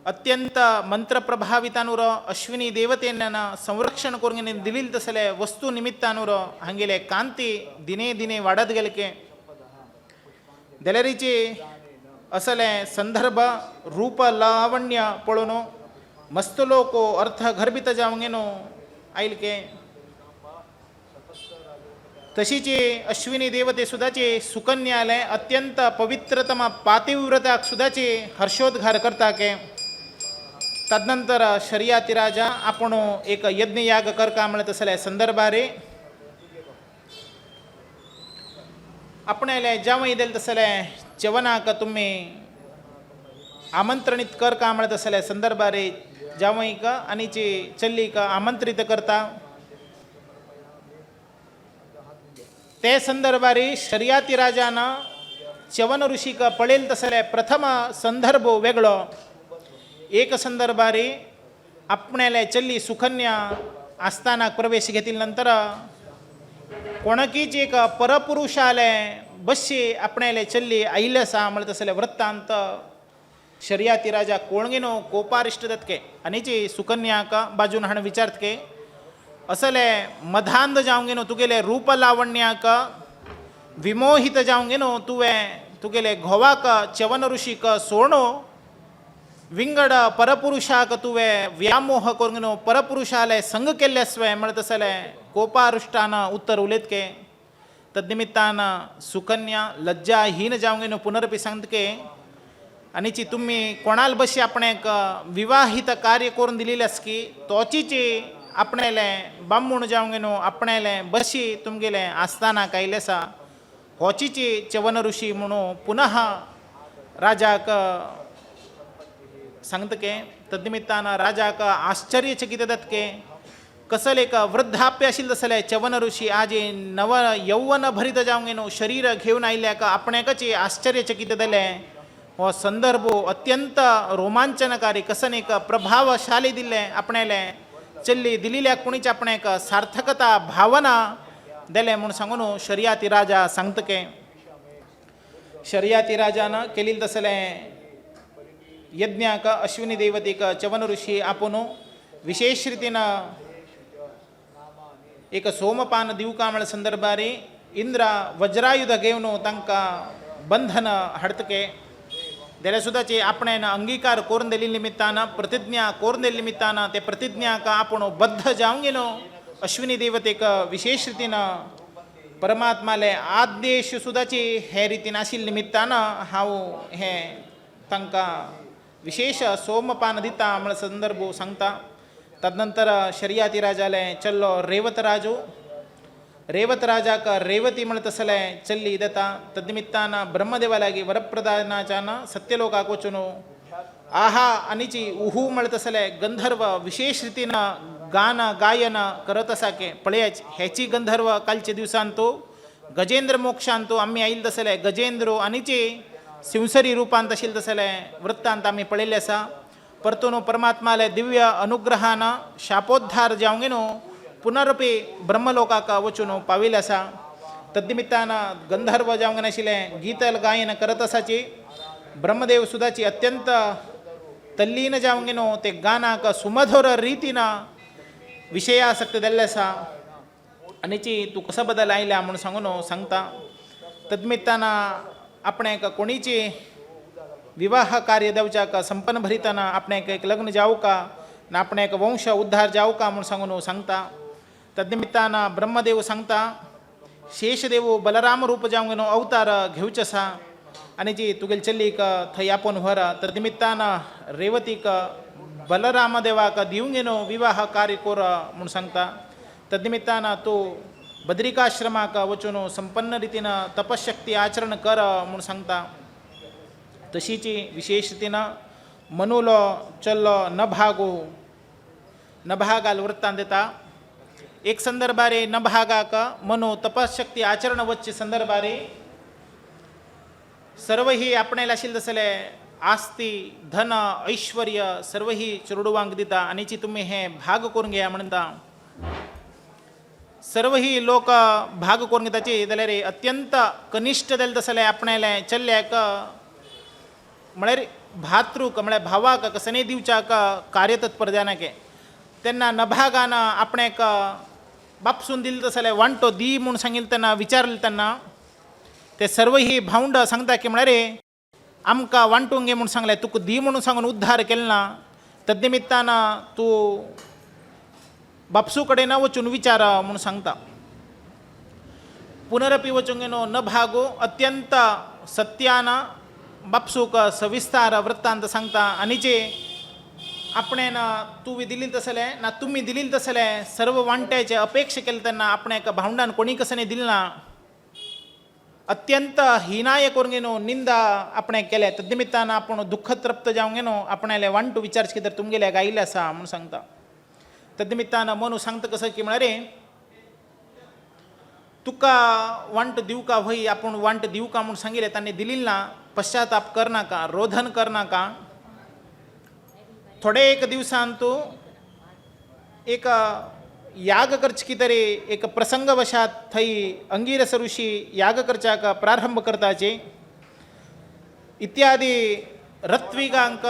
A: अत्यंत मंत्र प्रभावितानुर अश्विनी देवतेन संरक्षण करून दिलील तसले वस्तू निमित्तानुर हांगेले कांती दिने दिने वाढत गेले के जाल्यारीची असले संदर्भ रूप लावण्य पळोवन मस्त लोक अर्थ गर्भित जावंगे न्हू आयल के तशीची अश्विनी देवते सुद्दाची सुकन्यालय अत्यंत पवित्रतम पातिव्रताक सुद्दाची हर्षोद्गार करता के तदनंतर शर्याती राजा आपण एक यज्ञयाग करका म्हणत असले संदर्भारे आपणाले जावई दिल तसले च्यवनाक तुम्ही आमंत्रणित करका म्हणत असले संदर्भारे जावईक आनीची चल्लीक आमंत्रित करता ते संदर्भारी शर्याती राजान च्यवन ऋषीक पळेल तसले प्रथम संदर्भ वेगळो. एक संदर्भारी आपण्याला चल्ली सुकन्या आस्थानाक प्रवेश घेतील नंतर कोणकीच एक परपुरुषाले बशी आपण्याला चल्ली आईलसा म्हणत असले वृत्तांत शर्याती राजा कोणगेनो कोपारिष्ट दत्के आणि सुकन्याक बाजून हाण विचारतके असले मधांध जावंगेनो तुगेले रूप लावण्याक विमोहित जावंगेनो तुगेले घोवाक च्यवन ऋषीक सोडो विंगड परपुरुषाक तुवे व्यामोह करून परपुरुषाले संग केल्ल्यास्वे म्हणत असले कोपारुष्टान उत्तर उलेतके. तद्निमित्तान सुकन्या लज्जाहीन जावंगेनो पुनरपी सांगतके आणि तुम्ही कोणाल बशी आपणेक विवाहित कार्य करून दिलेल्यास की तोचीची आपणेले बांबूण जावंगेनो आपणेले बशी तुमगेले आस्थाना कायलेसा होचीची च्यवन ऋषी म्हणून पुनः राजाक सांगतके. तद्निमित्तान राजाक आश्चर्यचकित दत्के कसले एक वृद्धाप्य आशिल्ले तसले च्यवन ऋषी आज नव यौवन भरित जावंगेनो शरीर घेऊन आयल्याक आपणेकच आश्चर्यचकित जाले. हो संदर्भ अत्यंत रोमांचनकारी कसन एक प्रभावशाली दिले आपणाले चल्ली दिलेल्या कोणीच आपण एक सार्थकता भावना दिले म्हणून सांगून शर्याती राजा सांगतके. शर्याती राजानं केलेलं तसले यज्ञाक अश्विनी देवतेक च्यवन ऋषी आपण विशेष रीतीनं एक सोमपान दिवकामळ संदर्भारी इंद्र वज्रायुध घेऊन तांका बंधन हडतके त्याला सुद्धाचे आपण अंगीकार करून दिले निमित्तानं प्रतिज्ञा करून दिले निमित्तानं ते प्रतिज्ञा का आपण बद्ध जाऊन गेलो अश्विनी देवतेक विशेष रीतीनं परमात्माले आदेश सुद्धाची हे रीतीन आशिल निमित्तानं हाव हे तांका विशेष सोमपान दिता म्हण संदर्भ सांगता. तदनंतर शर्याती राजाले चल्लो रेवत राजू रेवत राजाक रेवती म्हणत असले चल्ली दता. तद्निमित्तानं ब्रह्मदेवालागी वरप्रदानाच्यान सत्यलोकाक वचून आहा अनिची उहू म्हणत असले गंधर्व विशेष रीतीनं गान गायन करत असाके पळयाच ह्याची गंधर्व कालचे दिवसांतो गजेंद्र मोक्षांतो आम्ही आईल तसले गजेंद्रो अनिची शिवसरी रूपांत असेल तसले वृत्तांत आम्ही पळयले असा. परतून परमात्माले दिव्य अनुग्रहानं शापोद्धार जावंगेनो पुनरपी ब्रह्मलोकाक वचून पाविले असा. तद्निमित्तानं गंधर्व जावंगेन आशिल्ले गीत गायन करत असाची ब्रह्मदेव सुद्धाची अत्यंत तल्लीन जावंगेनो ते गानाक सुमधुर रीतीनं विषयासक्त दिल्ले असा. आणि तू कसं बदल आयल्या म्हणून सांगून सांगता. तद्निमित्तानं आपण एक कोणीची विवाह कार्य देवच्याक संपन्न भरिताना आपण एक लग्न जाऊ का ना आपण एक वंश उद्धार जाऊ का म्हणून सांगून सांगता. तद्निमित्तानं ब्रह्मदेव सांगता शेषदेव बलराम रूप जाऊन अवतार घेऊच असा आणि तुगेल चल्लीक थंय आपण व्हर. तद्निमित्तानं रेवतीक बलराम देवाक दिवंग गेनो विवाह कार्य कोर म्हणून सांगता. तद्निमित्तानं तो बद्रिकाश्रमाक वचून संपन्न रीतीनं तपशक्ती आचरण कर म्हणून सांगता. तशीची विशेष रीतीनं मनुलो चल्लो न भागो न भागाल वृत्तांत देता. एक संदर्भारे न भागाक मनो तपशक्ती आचरण वच्चे संदर्भारे सर्व ही आपणाला आशिल्ले तसले आस्ती धन ऐश्वर्य सर्व ही चुरडुवांक दिता आणि तुम्ही हे भाग करून घ्या म्हणता. सर्व ही लोक भाग करून घेताची जाल्यार अत्यंत कनिष्ठ जाले तसले आपणाला चल्ल्याक म्हळ्यार भातृक म्हळ्यार भावाक कसने दिवच्याक कार्यतत्पर जानाके त्यांना नभागानं आपणाक बापसून दिलं तसले वांटो दी म्हणून सांगितलं त्यांना विचारलं त्यांना ते सर्व ही भावंड सांगता की म्हळ्यार आमकां वांटूंक घे म्हणून सांगले तुका दी म्हणून सांगून उद्धार केला ना. तद्निमित्तानं तू बापसू कडेन वचून विचार म्हणून सांगता. पुनरपी वचूंक गेलो न भागो अत्यंत सत्यानं बापसूक सविस्तार वृत्तांत सांगता. आणि आपणेन तू दिली तसले ना तुम्ही दिली तसले सर्व वांट्याचे अपेक्षा केले त्यांना आपण एका भावंडान कोणी कसं नाही दिलं ना अत्यंत हिनाय करून गेनो निंदा आपण केले. तद्निमित्तानं आपण दुःख तृप्त जाऊन गेनो आपणाला वांटू विचारच की तर तुमगेल्या गायले असा म्हणून सांगता. तद्निमित्तानं मनू सांगतं कसं की म्हणारे तुका वांट दिव का व्हई आपण वांट दिव का म्हणून सांगितले त्यांनी दिलील ना पश्चाताप कर नाका रोधन कर नाका. थोडे एक दिवसांतू एक याग करच की तरी एक प्रसंगवशात थई अंगिरस ऋषी याग करचाक प्रारंभ करताचे इत्यादी रत्विगांक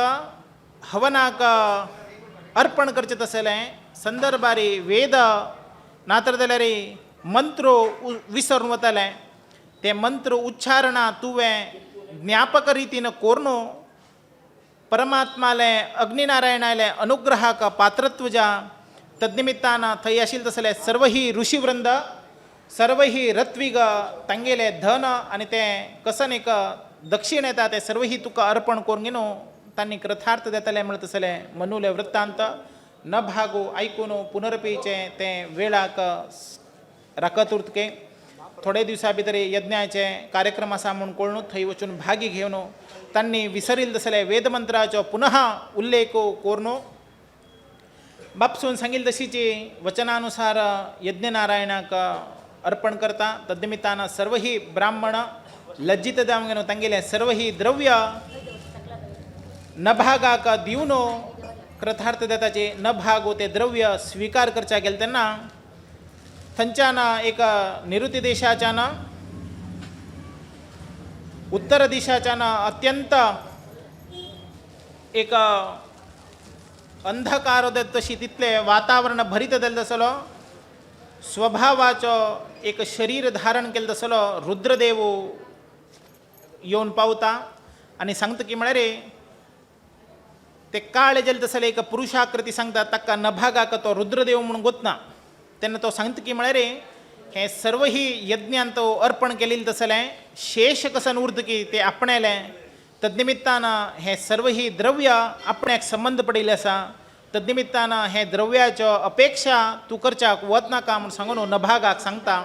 A: हवनाक अर्पण करचे तसले संदर्भारी वेद नातर जाल्यार मंत्र विसरून वतले ते मंत्र उच्चारणा तुवे ज्ञापक रीतीनं कोरनो परमात्माले अग्निनारायणाले अनुग्रहाक पात्रत्व जा तद्निमित्तानं थंय आशिल्ले तसले सर्व ही ऋषीवृंद सर्व ही रत्विग तांगेले धन आणि ते कसन एक दक्षिण येता ते सर्व ही तुका अर्पण करून घेनो तांणी कृतार्थ देतले म्हणत तसले मनुले वृत्तांत न भागो ऐकून पुनरपीचे ते वेळाक राखत उरतके. थोडे दिवसा भितर यज्ञाचे कार्यक्रम आसा म्हणून कळून थंय वचून भागी घेवन तांणी विसरिल्ले तसले वेदमंत्राचो पुनः उल्लेख कोरनो बापसून सांगिल्ले तशीची वचनानुसार यज्ञनारायणाक अर्पण करता. तद्निमित्तानं सर्व ही ब्राह्मण लज्जित जावन तांगेले सर्व ही द्रव्य नभागाक दिवन कृतार्थ देताचे न भागो ते द्रव्य स्वीकार करचा गेले तेन्ना थंच्यान एक निवृत्ती देशाच्यान उत्तर दिशाच्यान अत्यंत एक अंधकार तशी तितले वातावरण भरीत जाल्लो आसलो. स्वभावाचो एक शरीर धारण केल्लो आसलो रुद्रदेव येवन पावता आनी सांगता की म्हळ्यार ते काळे जाल्ले तसले एक पुरुषाकृती सांगता ताका नभागाक तो रुद्रदेव म्हणून गोतना तेन्ना तो सांगता की म्हळ्यार हे सर्व ही यज्ञान तो अर्पण केलेले तसले शेष कसन उरत की ते आपणेले तद्निमित्तानं हे सर्व ही द्रव्य आपणाक संबंध पडिल्ले आसा. तद्निमित्तानं हे द्रव्याच्यो अपेक्षा तूं करच्याक वच नाका म्हूण सांगून नभागाक सांगता.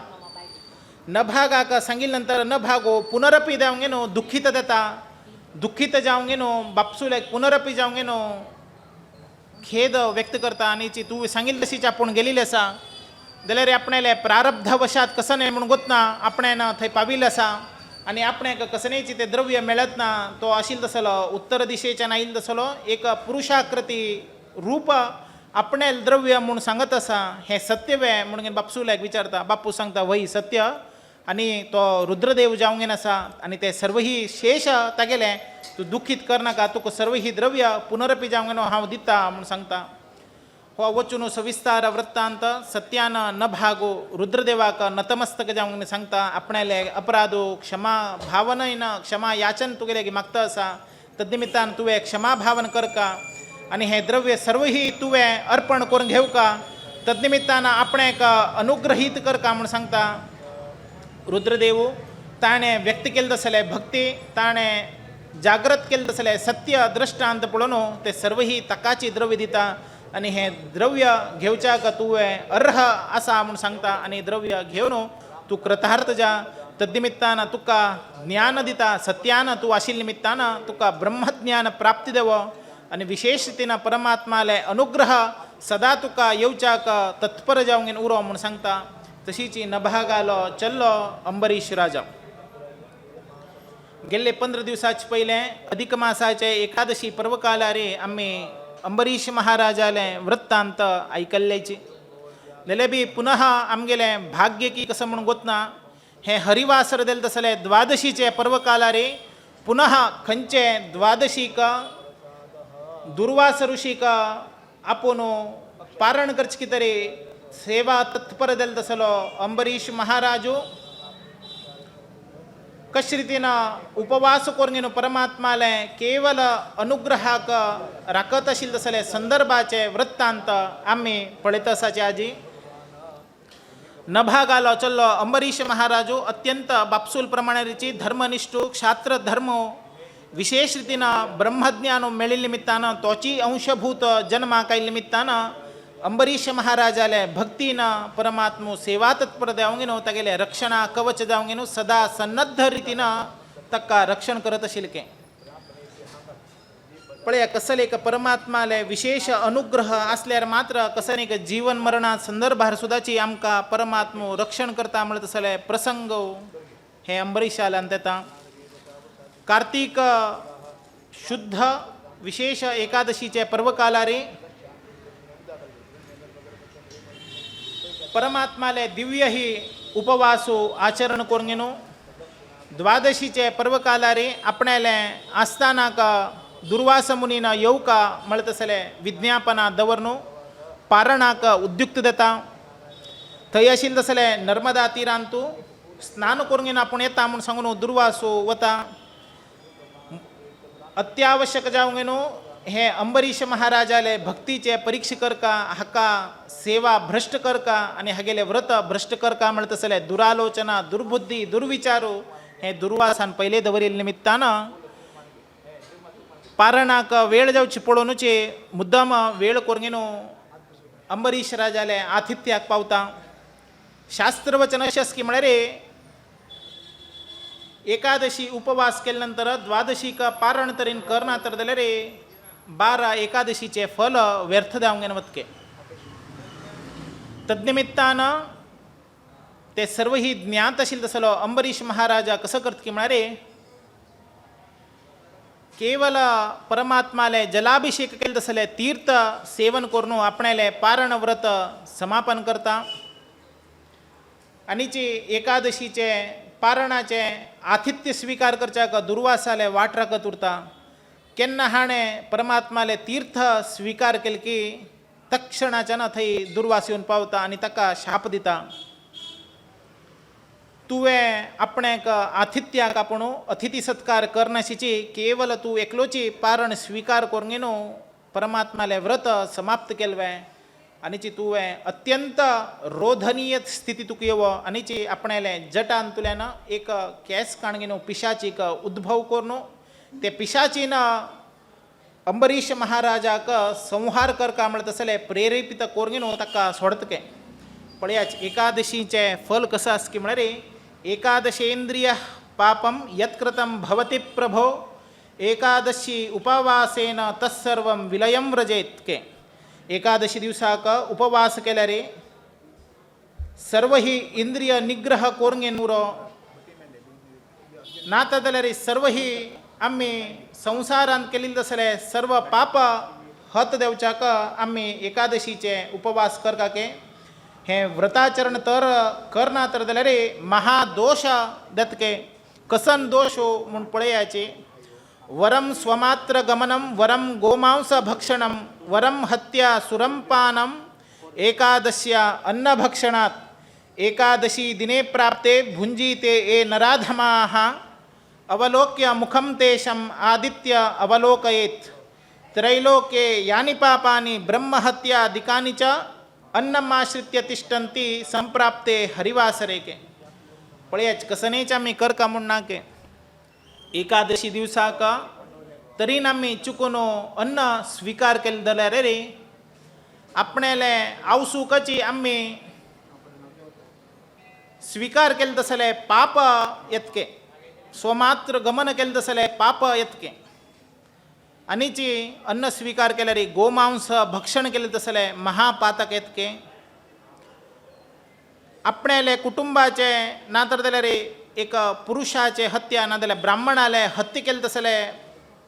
A: नभागाक सांगिल्ले नंतर नभागो पुनरपी जावंक घेनो दुखीत जाता दुखीत जावंक घेनो बापसूल्याक पुनरपी जावंक घेनो खेद व्यक्त करता आनी तूं सांगिल्ले तशीच आपूण गेलेली आसा जाल्यार आपणाले प्रारब्धवशात कसन म्हणून गोतना आपणान थंय पाविल्ले आसा आनी आपणाक कसनेची ते द्रव्य मेळत ना. तो आशिल्लो तसलो उत्तर दिशेच्यान आयिल्लो तसलो एक पुरुषाकृती रूप आपणे द्रव्य म्हणून सांगत आसा. हे सत्य वे म्हणून बापसूल्याक विचारता. बापूस सांगता वय सत्य आनी तो रुद्रदेव जावंक आसा आनी ते सर्व ही शेष तागेले तूं दुखीत कर नाका तुका सर्व ही द्रव्य पुनरपी जावंक हांव दिता म्हणून सांगता. हो वचून सविस्तार वृत्तांत सत्यान न भागो रुद्रदेवाक नतमस्तक जावंक सांगता. आपणाले अपराधो क्षमा भावनेन क्षमा याचन तुगेले मागता आसा तद्निमित्तान तुवें क्षमा भावन करका आनी हे द्रव्य सर्व ही तुवें अर्पण करून घेवका तद्निमित्तान आपणाक अनुग्रहीत करका म्हणून सांगता. रुद्रदेव ताणें व्यक्त केले तसले भक्ती ताणें जागृत केले तसले सत्य दृश्टांत पळोवन ते सर्व ही ताकाची द्रव्य दिता आनी हे द्रव्य घेवच्याक तुवें अर्ह आसा म्हूण सांगता आनी द्रव्य घेवन तूं कृतार्थ जा. तद्निमित्तान तुका ज्ञान दिता सत्यान तूं आशिल्ले निमित्तान तुका ब्रह्मज्ञान प्राप्ती देव आनी विशेष रितीन परमात्माले अनुग्रह सदा तुका येवच्याक तत्पर जावंक उरो म्हूण सांगता. तशीची नभागालो चल्लो अंबरीश राजा. गेल्ले 15 दिवसाचे पयले अधिक मासाचे एकादशी पर्वकालारी आमी अंबरीश महाराजाले वृत्तांत आयकल्लेची जाल्यार बी पुनः आमगेले भाग्य की कसं म्हणून गोतना हे हरिवासर देल तसले द्वादशीचे पर्वकालारी पुनः खंयचे द्वादशीक दुर्वास ऋषीक आपूण पारण करचे की तरी सेवा तत्पर देल तसलो अंबरीश महाराजू कशे रितीन उपवास करून परमात्माले केवल अनुग्रहाक राखत आशिल्ले तसले संदर्भाचे वृत्तांत आमी पळयत आसाचे आजी. नभागालो चल्लो अंबरीश महाराजू अत्यंत बापसूल प्रमाणेची धर्मनिष्ठू क्षात्र धर्म विशेष रितीन ब्रह्मज्ञान मेळिल्ले निमित्तान तोची अंशभूत जन्माक आयिल्ले निमित्तान अंबरीश महाराजाले भक्तीन परमात्मो सेवा तत्पर जावंक तागेले रक्षणा कवच जावंक सदा सन्नद्ध रितीन ताका रक्षण करत आशिल्ले. पळया कसले एक परमात्माले विशेष अनुग्रह असल्यार मात्र कसं नाही का जीवन मरणात संदर्भार सुद्दाची आमका परमात्मो रक्षण करता म्हणत असले प्रसंग हे अंबरीशाला अंतता कार्तिक शुद्ध विशेष एकादशीचे पर्वकालारी परमात्माले दिव्य ही उपवासो आचरण करून द्वादशीचे पर्वकालारी आपणाले आस्थाना का दुर्वास मुनीन येऊ का म्हणत असले विज्ञापना दवरनो पारणाक उद्युक्त देता थंय आशिल्ले तसले नर्मदा तीरांतू स्नान करून आपण येता म्हणून सांगून दुर्वासो वता अत्यावश्यक जावंगेन हे अंबरीश महाराजाले भक्तीचे परीक्षा करका हाका सेवा भ्रष्ट करका आणि हागेले व्रत भ्रष्ट करका म्हणत असले दुरालोचना दुर्बुद्धी दुर्विचारो हे दुर्वासान पहिले दवरील निमित्तानं पारणाक वेळ जावची पळोवनूचे मुद्दाम वेळ करून अंबरीश राजाले आतिथ्याक पावता शास्त्रवचन अशें की म्हळ्यार एकादशी उपवास केले नंतर द्वादशीक पारण तरीन करना तर जाल्यार 12 एकादशीचे फल व्यर्थ जावंगेन वतके तद्निमित्तानं ते सर्व ही ज्ञात आशिल्लो तसलो अंबरीश महाराजा कसं करता की म्हळ्यार केवल परमात्माले जलाभिषेक केले तसले तीर्थ सेवन करून आपणाले पारण व्रत समापन करता आनीची एकादशीचे पारणाचे आतिथ्य स्वीकार करच्याक दुर्वासाले वाट राखत उरता केन्ना हाणें परमात्माले तीर्थ स्वीकार केले की तक्षणाच्यान थंय दुर्वास येवन पावता आनी ताका शाप दिता तुवें आपणाक आतिथ्याक आपूण अतिथी सत्कार करनाशिची केवल तूं एकलोची पारण स्वीकार करून परमात्माले व्रत समाप्त केलवें आनीची तुवें अत्यंत रोधनीय स्थिती तुका येवो आनीची आपणाले जटान तुल्यान एक केस काणगेन पिशाचीक उद्भव करून ते पिशाचीन अंबरीश महाराजाक संहार करका म्हणत असले प्रेरेपित करून ताका सोडतके पळयाच एकादशीचे फल कसं आस की म्हळ्यार एकादशेन्द्रिय पापम यत्कृतं भवति प्रभो एकादशी उपवासेन तत्सर्वं विलयं व्रजेत के एकादशी दिवसाक उपवास केल्यार सर्व ही इंद्रिय निग्रह करून उरो नात जाल्यार सर्व ही आम्ही संसारांत केलेले तसले सर्व पाप हत देवच्याक आम्ही एकादशीचे उपवास करका के हे व्रताचरण तर करना तर जाल्यार महादोष दत्के कसन दोष म्हूण पळयाचे वरम स्वमात्र गमनम वरम गोमांस भक्षणम वरम हत्या सुरंपानम एकादश्या अन्नभक्षणात् एकादशी दिने प्राप्ते भुंजीते ए नराधमाः अवलोक्य मुखम तेषम आदित्य अवलोकयेत् त्रैलोके यानि पापानि ब्रह्महत्यादिकानि च अन्नमाश्रित्य तिष्ठन्ति संप्राप्ते हरिवासरे के पळयाच कसनेच आमी करका म्हणना के एकादशी दिवसाक तरीन आमी चुकून अन्न स्वीकार केले जाल्यार रे आपणाले आवसूकची आमी स्वीकार केले तसले पाप येतके स्वमात्र गमन केले तसले पाप येतके आनीची अन्न स्वीकार केल्यार गोमांस भक्षण केले तसले महापातक येतके आपणाले कुटुंबाचे नातर जाल्यार एक पुरुषाचे हत्या ना जाल्यार ब्राह्मणाले हत्या केले तसले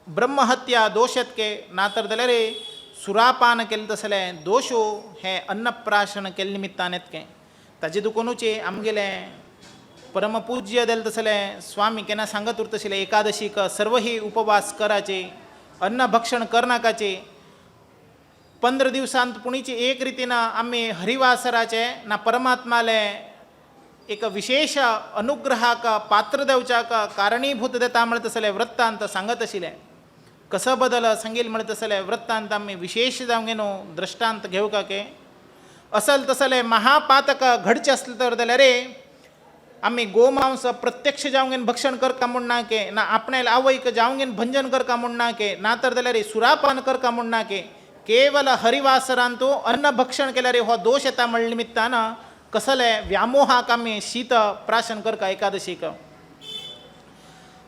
A: ब्रह्महत्या दोष येतके नातर जाल्यार सुरापान केले तसले दोषो हे अन्नप्राशन केले निमित्तान येतके ताजे दुखूनचे आमगेले परमपूज्य देल तसले स्वामी केन्ना सांगत उरतशिले एकादशीक सर्व ही उपवास कराचे अन्न भक्षण करनाकाचे 15 दिवसांत पुणीची एक रितीन आम्ही हरिवासराचे ना परमात्माले एक विशेष अनुग्रहाक पात्र देवच्याक कारणीभूत देता म्हणत असले वृत्तांत सांगत आशिले कसं बदल सांगील म्हणत असले वृत्तांत आम्ही विशेष जावंगेनो दृष्टांत घेवका के असल तसले महापातक घडचे असले तर जाल्यार आम्ही गोमांस प्रत्यक्ष जावंगेन भक्षण करका म्हणना के ना आपणाला आवयक जावंगेन भंजन करका म्हणना के ना तर जाल्यार सुरापान करका म्हणना के केवल हरिवासरांतू अन्न भक्षण केल्यार हो दोष येता म्हण निमित्तान कसले व्यामोहाक आमी शीत प्राशन करका एकादशीक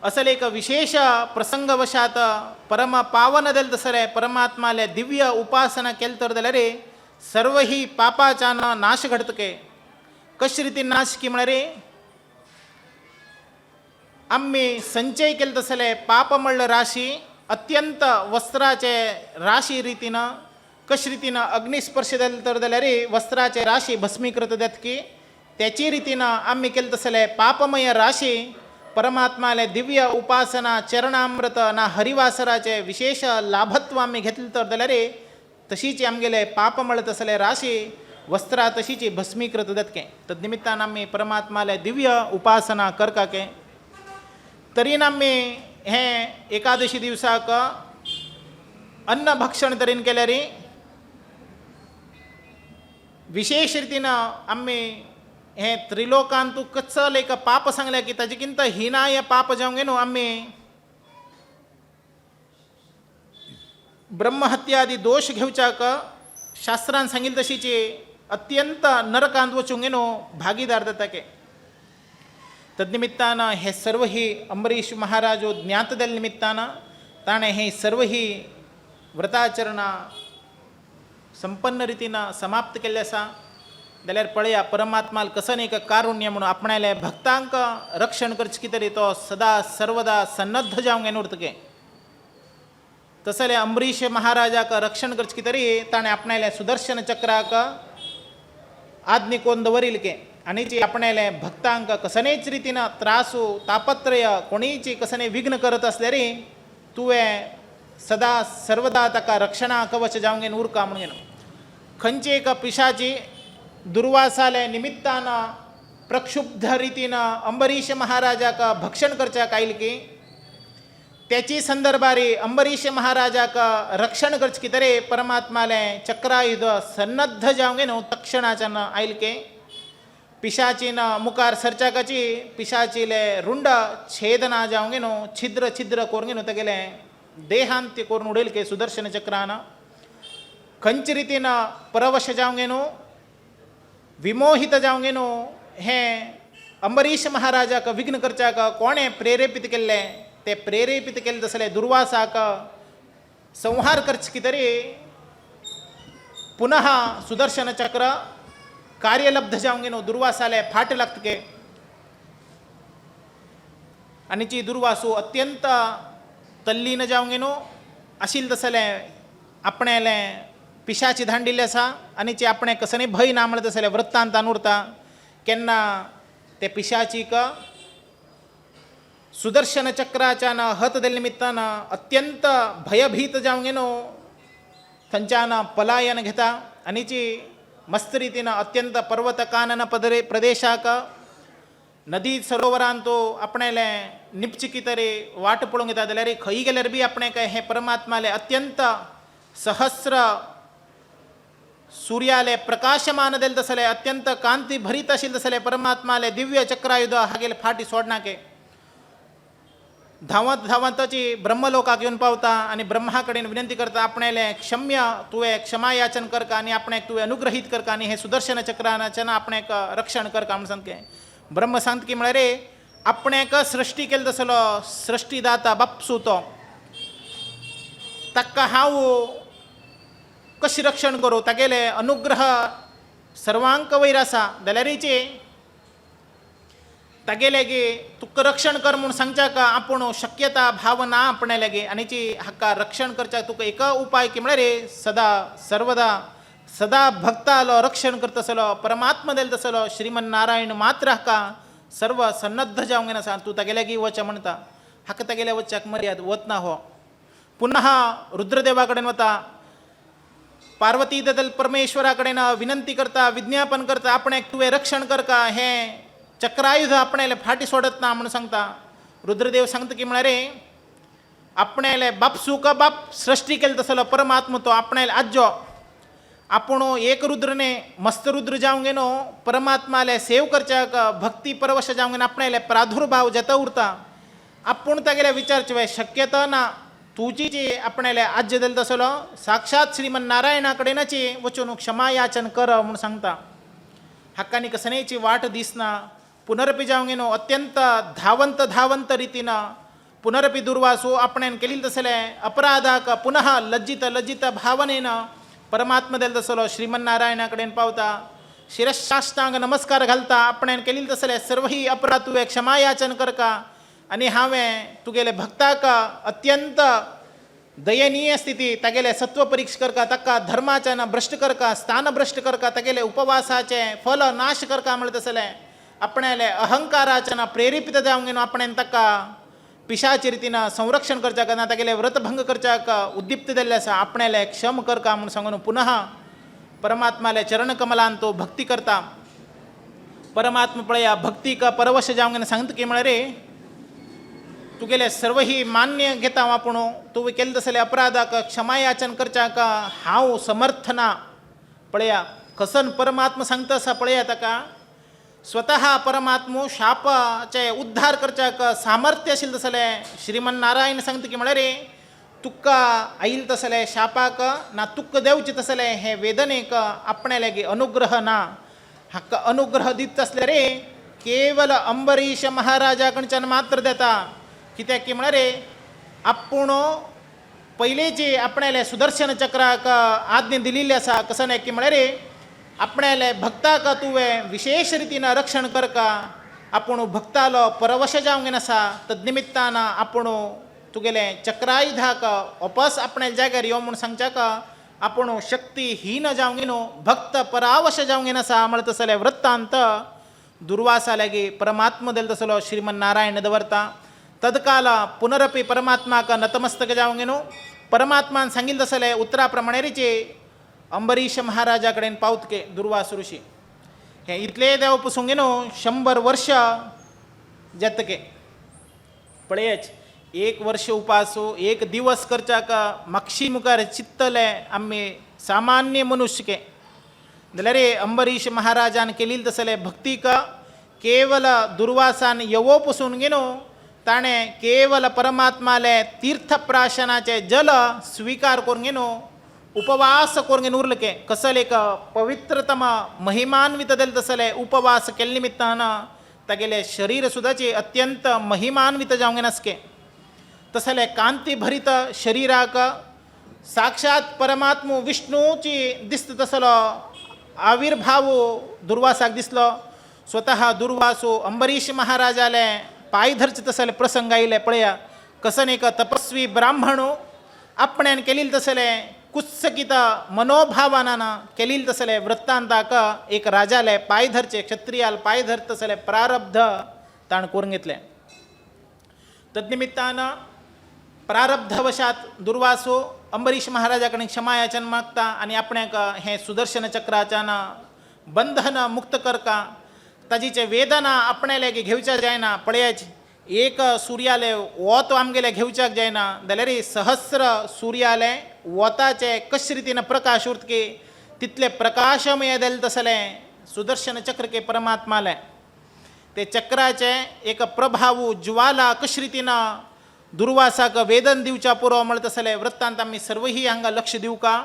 A: असले एक विशेष प्रसंगवशात परम पावन दल तसले परमात्माले दिव्य उपासना केल तर दल रे सर्व ही पापाचा नाश घडतके. कशी रीती नाश की म्हणे रे आम्ही संचय केलं तसले पापमळ राशी अत्यंत वस्त्राचे राशी रीतीनं कशी रीतीनं अग्निस्पर्श दल तर दल रे वस्त्राचे राशी भस्मीकृत देत की त्याची रीतीनं आम्ही केलं तसले पापमय राशी परमात्माले दिव्य उपासना चरणामृत ना हरिवासराचे विशेष लाभत्व आम्ही घेतलं तर दल रे तशीची आमगेले पापमळ तसले राशी वस्त्रा तशीची भस्मीकृत दत्के. तद्निमित्तानं आम्ही परमात्माले दिव्य उपासना करकाके. तरी आम्ही हे एकादशी दिवसाक अन्न भक्षण तरीन केल्या रे विशेष रीतीनं आम्ही हे त्रिलोकांतू कच्चल एक पाप सांगल्या की ताजेकिंत हिनाय पाप जाऊन गेलो आम्ही ब्रह्महत्यादी दोष घेवच्याक शास्त्रान सांगितलं तशीचे अत्यंत नरकांत वचून गेलो भागीदार जाताके. तद्निमित्तानं हे सर्व ही अंबरीश महाराजो ज्ञात दल निमित्तानं ताणे हे सर्व ही व्रताचरणा संपन्न रीतीनं समाप्त केले असा जाल्यार पळया परमात्माल कसं एक कारुण्य म्हणून आपणाले भक्तांक रक्षण करचे की तरी तो सदा सर्वदा सन्नद्ध जावंक येन उरतके. तसले अंबरीश महाराजाक रक्षण करचे की तरी ताणे आपणाले सुदर्शन चक्राक आज्ञे कोण दवरील के आणि जे आपणाले भक्तांक कसनेच रीतीनं त्रासू तापत्रय कोणीची कसने विघ्न करत असल्यारी तुवें सदा सर्वदा ताका रक्षणा कवच जावंक उरका म्हणून खंयची एक पिशाची दुर्वासाले निमित्तानं प्रक्षुब्ध रीतीनं अंबरीश महाराजाक भक्षण करच्याक आयल की त्याची संदर्भारी अंबरीश महाराजाक रक्षण करचे की तरी परमात्माले चक्रायुध सन्नद्ध जावंक न्हू तक्षणाच्यान आयल के पिशाचीन मुखार सरचाकाची पिशाचीले रुंड छेदना जावंक न्हू छिद्र छिद्र करून न्हू तेगेले देहांत्य करून उडेल के सुदर्शन चक्रान खंयचे रीतीनं परवश जावंक न्हू विमोहित जावंक न्हू हे अंबरीश महाराजाक विघ्न करच्याक कोणे प्रेरेपित केल्ले ते प्रेरेपित केले तसले दुर्वासाक संहार करचे की तरी पुनः सुदर्शन चक्र कार्यलब्ध जावंक न्हू दुर्वासाले फाट लागतके. आनी जी दुर्वासू अत्यंत तल्लीन जावंक न्हू आशिल्ले तसले आपणेले पिशाची धांडिल्ले आसा आनी ची आपणे कसनय भंय ना म्हणले तसले वृत्तांतान उरता केन्ना ते पिशाचीक सुदर्शन चक्राच्यान हत दिले निमित्तानं अत्यंत भयभीत जावंक न्हू थंयच्यान पलायन घेता आनी जी मस्त रीतीनं अत्यंत पर्वत कानन प्रदेशाक नदी सरोवरांत तो आपणेले निपचे की तरी वाट पळोवंक येता जाल्यार खंय गेल्यार बी आपणेक हे परमात्माले अत्यंत सहस्र सूर्याले प्रकाशमान दिले तसले अत्यंत कांती भरीत आशिल्ले तसले परमात्माले दिव्य चक्रायुध हागेले फाटी सोडनाके. धावत धावताची ब्रह्मलोकाक येवन पावता आनी ब्रह्मा कडेन विनंती करता आपणेले क्षम्य तुवें क्षमायाचन करका आनी आपणेक तुवें अनुग्रहीत करका आनी हे सुदर्शन चक्राच्यान आपणेक रक्षण करका म्हण सांगके. ब्रह्म सांगता की म्हळ्यार आपणेक सृश्टी केली तसलो सृष्टीदाता बापसू तो ताका हांव कशी रक्षण करूं तागेले अनुग्रह सर्वांक वयर आसा जाल्यारीचे तागेले गे तुका रक्षण कर म्हणून सांगच्याक आपूण शक्यता भावना आपणे लागे आनीची हाका रक्षण करच्याक तुका एक उपाय की म्हळ्यार सदा सर्वदा सदा भक्तालो रक्षण करतसलो परमात्मा देल तसलो श्रीमन नारायण मात्र हाका सर्व सन्नद्ध जावंक आसा. तूं तागेले गी वच म्हणटा हाका तागेले वचच्याक मर्याद वतना हो पुनः रुद्रदेवा कडेन वता पार्वती दल परमेश्वरा कडेन विनंती करता विज्ञापन करता आपणेक तुवें रक्षण करका हे चक्रायुध आपणेले फाटी सोडत ना म्हणून सांगता. रुद्रदेव सांगता की म्हळ्यार आपणेले बाप सुका बाप सृष्टी केले तसलो परमात्मा तो आपणेले आज्जो आपूण एक रुद्रने मस्त रुद्र जावंक न्हू परमात्माले सेव करच्याक भक्ती परवश जावंक आपणेले प्रादुर्भाव जाता उरता आपूण तागेले विचारचे शक्यता ना तुजी जी आपणेले आज्य दिले तसलो साक्षात श्रीमन नारायणा कडेनची वचून क्षमा याचन कर म्हणून सांगता. हाकानी कसनेची वाट दिसना पुनरपी जावंक न्हू अत्यंत धावंत रीतीनं पुनरपि दुर्वासो आपणेन केलेली तसले अपराधाक पुनः लज्जित भावनेनं परमात्मदेल तसलो श्रीमन्नारायणाकडेन पावता शिरसाष्टांग नमस्कार घालता आपणेन केलेली तसले सर्वही अपराध तुवें क्षमायाचन करका आणि हांवें तुगेले भक्ताक अत्यंत दयनीय स्थिती तागेले सत्व परीक्ष करका ताका धर्माचें भ्रश्ट करका स्थान भ्रश्ट करका तागेले उपवासाचे फल नाश करका म्हणटा तसले आपणाले अहंकाराचें प्रेरित जावंक आपणेन ताका पिशाची रितीनं संरक्षण करच्याक ना तागेले व्रतभंग करच्याक उद्दीप्त जाल्ले आसा आपणाले क्षम करका म्हूण सांगून पुनः परमात्माले चरण कमलान तो भक्ती करता परमात्मा पळया भक्तीक परवश जावंक सांगता की म्हळ्यार रे तुगेले सर्व ही मान्य घेता आपूण तुवें केले तसले अपराधाक क्षमायाचन करच्याक हांव समर्थ ना पळया कसन परमात्मा सांगता आसा पळया ताका स्वतः परमात्मो शापाचे उद्धार करच्याक सामर्थ्य आशिल्लें तसलें श्रीमन्नारायण सांगता की म्हळ्यार रे तुका आयिल्लें तसलें शापाक ना तुका देवचें तसलें हे वेदनेक आपणे लागी अनुग्रह ना हाका अनुग्रह दिता आसल्यार रे केवल अंबरीश महाराजा कडच्यान मात्र देता कित्याक की म्हळ्यार रे आपूण पयलींची आपणाले सुदर्शन चक्राक आज्ञा दिलेली आसा कसन की म्हळ्यार रे आपणाले भक्ताक तुवें विशेष रितीन रक्षण करका आपूण भक्तालो परवश जावंक आसा तद्निमित्तान आपूण तुगेले चक्रायुधाक वापस आपणे जाग्यार यो म्हूण सांगच्याक आपूण शक्तीहीन जावंक न्हू भक्त परावश जावंक आसा म्हणटा तसले वृत्तांत दुर्वासा लागी परमात्मा देल तसलो श्रीमन्नारायण दवरता तत्काल पुनरपि परमात्माक नतमस्तक जावंक न्हू परमात्मान सांगिल्लें तसलें उतरा प्रमाणेरीचे अंबरीश महाराजा कडेन पावतके दुर्वास ऋषी हे इतले देव पसून न्हू 100 वर्ष जातके पळयच 1 वर्ष उपासो 1 दिवस करच्याक मागशी मुखार चित्तले आमी सामान्य मनुष्यके जाल्यार अंबरीश महाराजान केलेली तसले भक्तीक केवल दुर्वासान येवो पसून न्हू ताणें केवल परमात्माले तीर्थप्राशनाचे जल स्वीकार करून न्हू उपवास करून उरलके कसल एक पवित्रतम महिमान्वित देल तसले उपवास केले निमित्तान तागेले शरीर सुद्दाचे अत्यंत महिमान्वित जावंक नासके तसले कांती भरीत शरीराक साक्षात परमात्मा विष्णूची दिसता तसलो आविर्भाव दुर्वासाक दिसलो स्वतः दुर्वासो अंबरीश महाराजाले पाय धरचे तसले प्रसंग आयले पळया कसन एक तपस्वी ब्राह्मणो आपण्यान केलेले तसले कुत्सकित मनोभावानान केलेले तसले वृत्तांताक एक राजाले पाय धरचे क्षत्रियाल पाय धर तसले प्रारब्ध ताण करून घेतले तद्निमित्तान प्रारब्धवशात दुर्वासो अंबरीश महाराजा कडेन क्षमायाचन मागता आनी आपणाक हे सुदर्शन चक्राच्यान बंधन मुक्त करता ताजीचे वेदना आपणे लागी घेवच्या जायना पळयाच एक सुर्याले वोत आमगेले घेवच्याक जायना जाल्यार सहस्र सुर्याले वोताचे कशे रितीन प्रकाश उरतके तितले प्रकाशमय देल तसले सुदर्शन चक्र के परमात्माले ते चक्राचे एक प्रभाव ज्वाला कशे रितीन दुर्वासाक वेदन दिवच्या पुरो म्हणटा तसले वृत्तांत आमी सर्वही हांगा लक्ष दिवका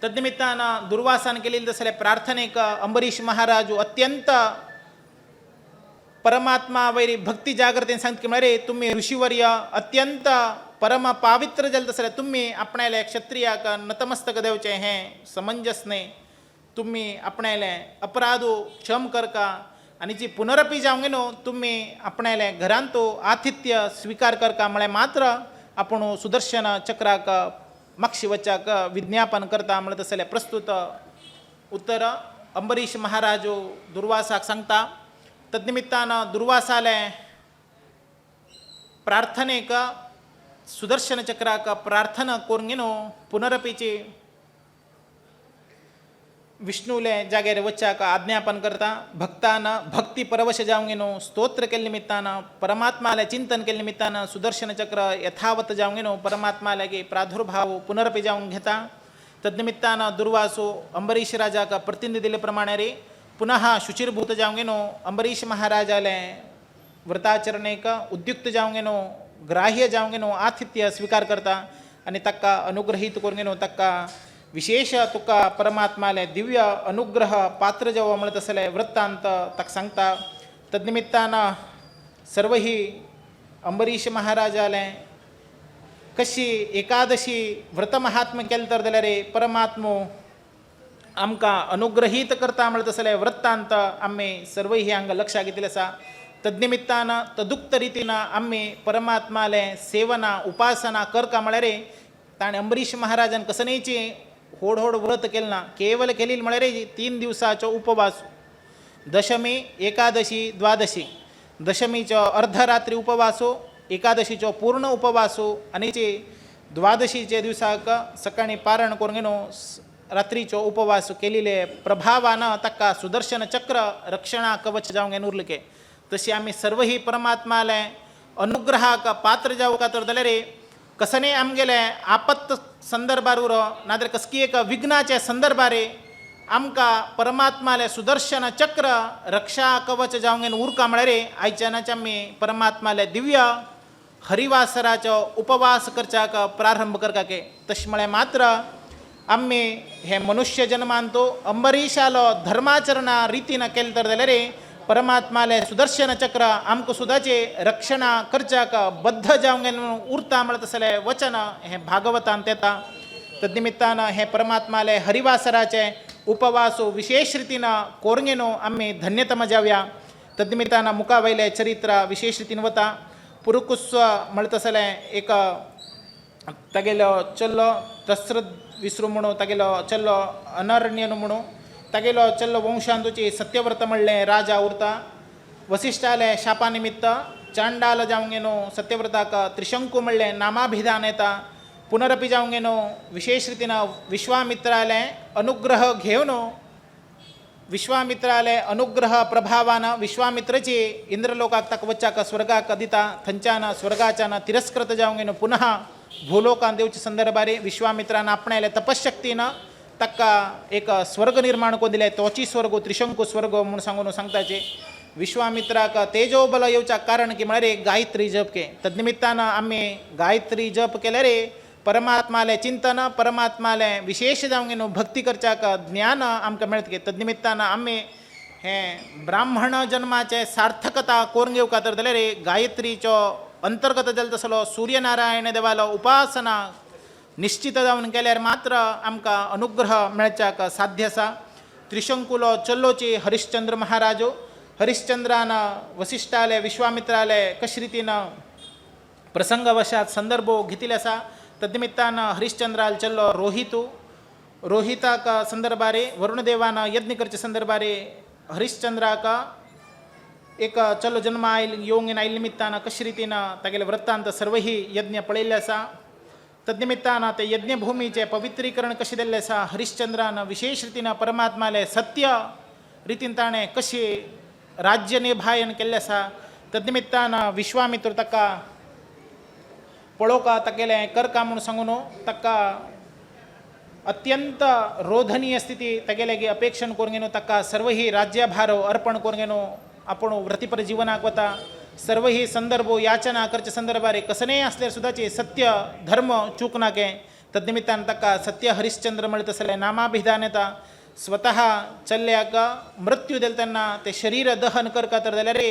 A: तद्निमित्तान दुर्वासान केलेले तसले प्रार्थनेक अंबरीश महाराजू अत्यंत परमात्मा वैरी भक्ती जागृतीन सांगता की म्हळ्यार तुम्ही ऋषीवर्य अत्यंत परम पावित्र जाले तसले तुम्ही आपणाले क्षत्रियाक नतमस्तक देवचे हें समंजस न्ही तुम्ही आपणाले अपराधो क्षम करका आनी जी पुनरपी जावंक न्हू तुम्ही आपणाले घरांत तो आतिथ्य स्वीकार करका म्हळ्यार मात्र आपूण सुदर्शन चक्राक मागशी वचाक विज्ञापन करता म्हणटा तसले प्रस्तुत उत्तर अंबरीश महाराजो दुर्वासाक सांगता तद्निमित्तान दुर्वासाले प्रार्थनेक सुदर्शन चक्राक प्रार्थना करून न्हू पुनरपीची विष्णूले जाग्यार वचाक आज्ञापन करता भक्तान भक्ती परवश जावंक न्हू स्तोत्र केले निमित्तान परमात्माले चिंतन केले निमित्तान सुदर्शन चक्र यथावत जावंक न्हू परमात्मा लागी प्रादुर्भाव पुनरपी जावंक घेता तद्निमित्तान दुर्वासो अंबरीश राजाक प्रतिनिधी दिले प्रमाणे रे पुनः शुचिर्भूत जावंक न्हू अंबरीश महाराजाले व्रताचरणेक उद्युक्त जावंक न्हू ग्राह्य जावंक न्हू आतिथ्य स्वीकार करता आनी ताका अनुग्रहीत करून न्हू ताका विशेष तुका परमात्माले दिव्य अनुग्रह पात्र जावो म्हणटा तसले वृत्तांत ताका सांगता तद्निमित्तान सर्व ही अंबरीश महाराजाले कशी एकादशी व्रत महात्म केलं तर जाल्यार परमात्मो आमकां अनुग्रहीत करता म्हणटा तसले वृत्तांत आम्ही सर्व ही हांगा लक्षात घेतले आसा. तद्निमित्तान तदुक्त रितीन आम्ही परमात्माले सेवना उपासना करता म्हळ्यार ताणें अंबरीश महाराजान कसनेची होड होड व्रत केलें ना, केवल केली म्हळ्यार 3 दिवसाचो उपवास. दशमी एकादशी द्वादशी, दशमीचो अर्धरात्री उपवासो, एकादशीचो पूर्ण उपवासो आनी द्वादशीचे दिवसाक सकाळी पारण करून घेवन रात्रीचो उपवास केलेले प्रभावान ताका सुदर्शन चक्र रक्षणा कवच जावंक घेवन उरलें. तशी आमी सर्व ही परमात्माले अनुग्रहाक पात्र जावं तर जाल्यार कसने आमगेले आपत्त संदर्भार उरो नाजाल्यार कसकी एक विघ्नाच्या संदर्भार आमकां परमात्माले सुदर्शन चक्र रक्षा कवच जावंक घेवन उरका म्हळ्यार आयच्यानाच आमी परमात्माले दिव्य हरिवासराचो उपवास करच्याक प्रारंभ करपाक. तशें म्हळ्यार मात्र आम्ही हे मनुष्य जन्मान तो अंबरीशालो धर्माचरणा रितीन केलें तर जाल्यार परमात्माले सुदर्शन चक्र आमकां सुद्दाचे रक्षणा करच्याक बद्ध जावंक घेवन उरता म्हणटा तसले वचन हे भागवतांत येता. तद्निमित्तान हे परमात्माले हरिवासराचे उपवासो विशेष रितीन करून घेवन आमी धन्यतम जावया. तद्निमित्तान मुखा वयले चरित्र विशेष रितीन वता. पुरुकुस्व म्हणटा तसले एक तागेलो चल्लो दशरथ विसरू म्हणून तागेलो चल्लो अनरण्यन म्हणून तागेलो चल्लो वंशांतूची सत्यव्रत म्हणलें राजा उरता. वसिश्ठाले शापा निमित्त चांडाल जावंक घेवन सत्यव्रताक त्रिशंकू म्हणलें नामाभिधान येता. पुनरपी जावंक घेवन विशेष रितीन विश्वामित्राले अनुग्रह घेवन विश्वामित्राले अनुग्रह प्रभावान विश्वामित्रची इंद्रलोकाक ताका वच्चाक स्वर्गाक दिता. थंयच्यान स्वर्गाच्यान तिरस्कृत जावंक घेवन पुनः भूलोकांत येवचे संदर्भार विश्वामित्रान आपणायले तपशक्तीन ताका एक स्वर्ग निर्माण करून दिले. तोची स्वर्ग त्रिशंकू स्वर्ग म्हणून सांगून सांगताचे. विश्वामित्राक तेजोबल येवच्या कारण की म्हळ्यार गायत्री जप के. तद्निमित्तान आमी गायत्री जप केल्यार परमात्माले चिंतन परमात्माले विशेष जावंक घेवन भक्ती करच्याक ज्ञान आमकां मेळटा की. तद्निमित्तान आमी हे ब्राह्मण जन्माचे सार्थकता करून घेवका तर जाल्यार गायत्रीचो अंतर्गत जाल तसलो सूर्यनारायण देवालो उपासना निश्चित जावन केल्यार मात्र आमकां अनुग्रह मेळच्याक साध्य आसा. त्रिशंकुलो चल्लोची हरिश्चंद्र महाराजो हरिश्चंद्रान वसिश्ठाले विश्वामित्राले कशे रितीन प्रसंगवशात संदर्भो घेतिल्ले आसा. तद्निमित्तान हरिश्चंद्राल चल्लो रोहिताक संदर्भारे वरुणदेवान यज्ञ करचे संदर्भारे हरिश्चंद्राक एक चलो जन्म येवंक आयिल्ल्या निमित्तान कशे रितीन तागेले वृत्तांत सर्व ही यज्ञ पळयल्ले आसा. तद्निमित्तान ते यज्ञभूमीचे पवित्रीकरण कशें जाल्लें आसा. हरिश्चंद्रान विशेष रितीन परमात्माले सत्य रितीन ताणें कशी राज्य निभायन केल्लें आसा. तद्निमित्तान विश्वामित्र ताका पळोवका तागेलें करका म्हणून सांगून ताका अत्यंत रोधनीय स्थिती तागेले अपेक्षण करून घेवन ताका सर्व ही राज्यभार अर्पण करून घेवन आपण वृत्तीपर जिवनाक वता. सर्व ही संदर्भ याचना करचे संदर्भार कसनेय असल्यार सुद्दाचे सत्य धर्म चूक नाके. तद्निमित्तान ताका सत्य हरिश्चंद्र म्हणटा तसले नामाभिधान येता. स्वतः चल्ल्याक मृत्यू दिले तेन्ना ते शरीर दहन करता तर जाल्यार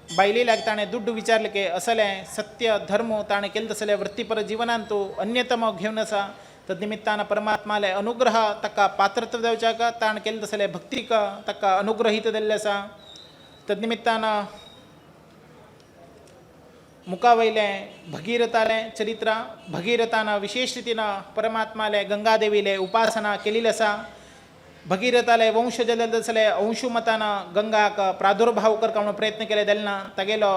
A: बायलेल्याक ताणें दुड्ड विचारले की असलें सत्य धर्म ताणें केलें तसलें वृत्तीपर जिवनांत तूं अन्यतम घेवन आसा. तद्निमित्तान परमात्माले अनुग्रह ताका पात्रत्व देवच्याक ताणें केलें तसलें भक्तीक ताका अनुग्रहीत दिल्लें आसा. तद्निमित्तान मुखावयले भगीरथाले चरित्र भगीरथान विशेष रितीन परमात्माले गंगादेवीले उपासना केलेली आसा. भगीरथाले वंश जाल्ले तसले अंशुमतान गंगाक प्रादुर्भाव करता म्हणून प्रयत्न केले जाले ना. तागेलो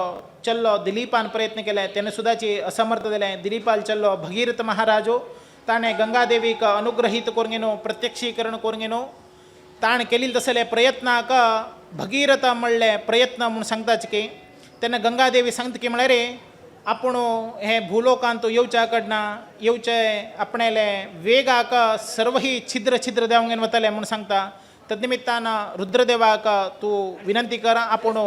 A: चल्लो दिलीपान प्रयत्न केले तेणे सुद्दाची असमर्थ जाले. दिलीपाल चल्लो भगीरथ महाराजो ताणें गंगादेवीक अनुग्रहीत करून घेवन प्रत्यक्षीकरण करून घेवन ताणें केलेले तसले प्रयत्नाक भगीरथ म्हणले प्रयत्न म्हणून सांगताच की तेन्ना गंगादेवी सांगता की म्हळ्यार आपूण हे भूलोकांत येवच्या कडना येवचे आपणेले वेगाक सर्व ही छिद्र छिद्र देवंक घेवन वतले म्हणून सांगता. तद्निमित्तान रुद्रदेवाक तूं विनंती कर आपूण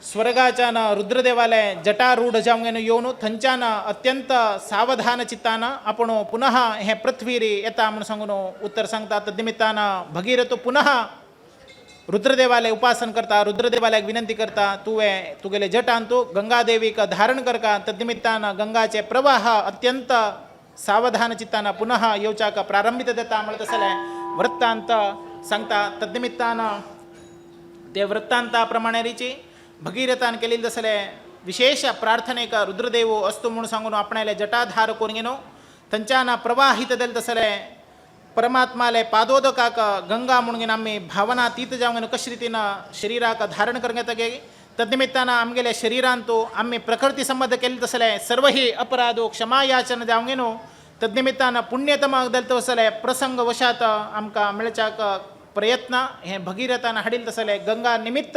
A: स्वर्गाच्यान रुद्रदेवाले जटारूढ जावंक घेवन येवन थंयच्यान अत्यंत सावधान चित्तान आपूण पुनः हे पृथ्वीर येता म्हणून सांगून उत्तर सांगता. तद्निमित्तान भगीरथ पुनः रुद्रदेवालय उपासन करता, रुद्रदेवालयाक विनंती करता तुगेले जट आणतो गंगादेवी का धारण कर का. तद्निमित्तानं गंगाचे प्रवाह अत्यंत सावधान चित्तानं पुन्हा येऊच्या का प्रारंभित देता म्हणत असले वृत्तांत सांगता. तद्निमित्तानं ते वृत्तांताप्रमाणे रिची भगीरथान केलेली जसले विशेष प्रार्थनेक रुद्रदेव असतो म्हणून सांगून आपणाले जटाधार करून घेणो त्यांच्याना प्रवाहित देल तसले परमात्माले पादोदकाक गंगा म्हणून आम्ही भावना तीत जाऊन कशा रीतीनं शरीराक धारण करण्यात गे. तद्निमित्तानं आमगेल्या शरीरान तो आम्ही प्रकृती संबंध केले तसले सर्वही अपराधो क्षमा याचन जाऊन घेणो. तद्निमित्तानं पुण्यतम देल तसले प्रसंग वशात आमका मिळच्याक प्रयत्न हे भगीरथानं हाडील तसले गंगा निमित्त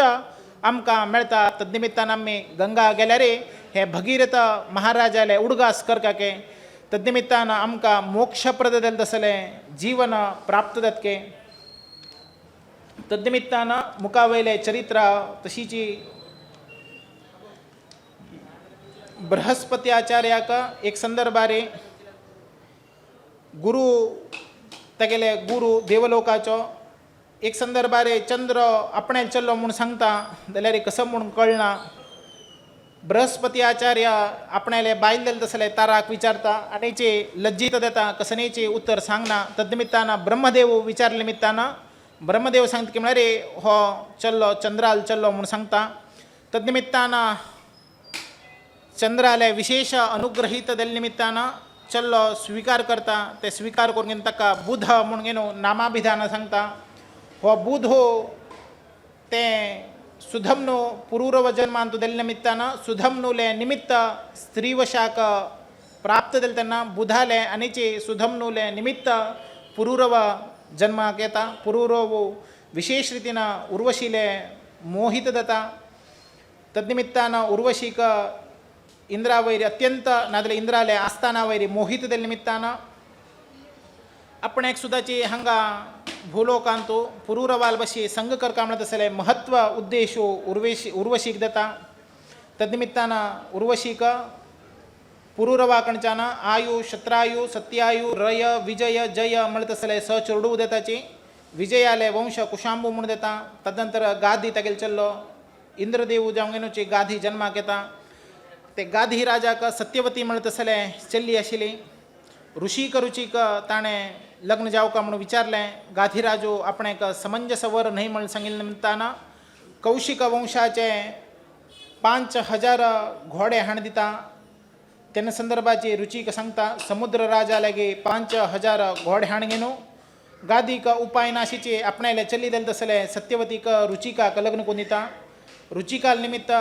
A: आमकां मेळता. तद्निमित्तानं आम्ही गंगा गेल्या रे हे भगीरथ महाराजाले उडगास करकाके. तद्निमित्तानं आमकां मोक्षप्रद देल तसले जीवन प्राप्त जातके. तद्निमित्तानं मुखावयले चरित्र तशीची बृहस्पती आचार्याक एक संदर्भारे गुरु तेगेले गुरु देवलोकाचो एक संदर्भारे चंद्र आपणे चल्लो म्हणून सांगता जाल्यार कसं म्हणून कळना. बृहस्पती आचार्य आपणाले बायल दिले तसले ताराक विचारता आणीचे लज्जित देता कसनेचे उत्तर सांगना. तद्निमित्तानं ब्रह्मदेव विचारले निमित्तानं ब्रह्मदेव सांगता की म्हळ्यार रे हो चल्लो चंद्राल चल्लो म्हणून सांगता. तद्निमित्तानं चंद्राले विशेष अनुग्रहित दिले निमित्तानं चल्लो स्वीकार करता. ते स्वीकार करून घेवन ताका बुध म्हणून घेनो नामाभिधान सांगता. हो बुध हो ते सुधमनो पुरूरव जन्मांतू दिल्या निमित्तानं सुधमनुले निमित्त स्त्रीवशाक प्राप्त दिले त्यांना बुधाले आणीचे सुधमनुले निमित्त पुरूरव जन्माक येता. पुरूरव विशेष रीतीनं उर्वशीले मोहित जाता. तद्निमित्तानं उर्वशीक इंद्रावैरी अत्यंत नादले इंद्राले आस्थाना वैरी मोहित दिल्या निमित्तानं आपण एक सुद्दाची हांगा भूलोकांतो पुरूरवाल बशी संघ करका म्हणत असले महत्व उद्देशो उर्वशीक देता. तद्निमित्तानं उर्वशीक पुरूरवाकडच्यानं आयु शत्रायु सत्यायु रय विजय जय म्हणत असले चरडू देताची. विजयाले वंश कुशांबू म्हणून देता. तदनंतर गादी तेगेल चल्लो इंद्रदेव जावंगेनूची गादी जन्माक येता. ते गादी राजाक सत्यवती म्हणत असले चल्ली आशिल्ली. ऋषिक रुचिक ताणे लग्न जाऊ का म्हणून विचारलें. गाधीराजो आपण एक समंजस वर नाही म्हणून सांगितले निमित्तानं कौशिक वंशाचे 5000 घोडे हाण दिता. तेन्ना संदर्भाची रुचीक सांगता समुद्र राजा लागे 5000 घोडे हाण घेनो गादीक उपाय नाशीचे आपणाले चली दिले तसले सत्यवतीक रुचिकाक लग्न करून दिता. रुचिकाल निमित्त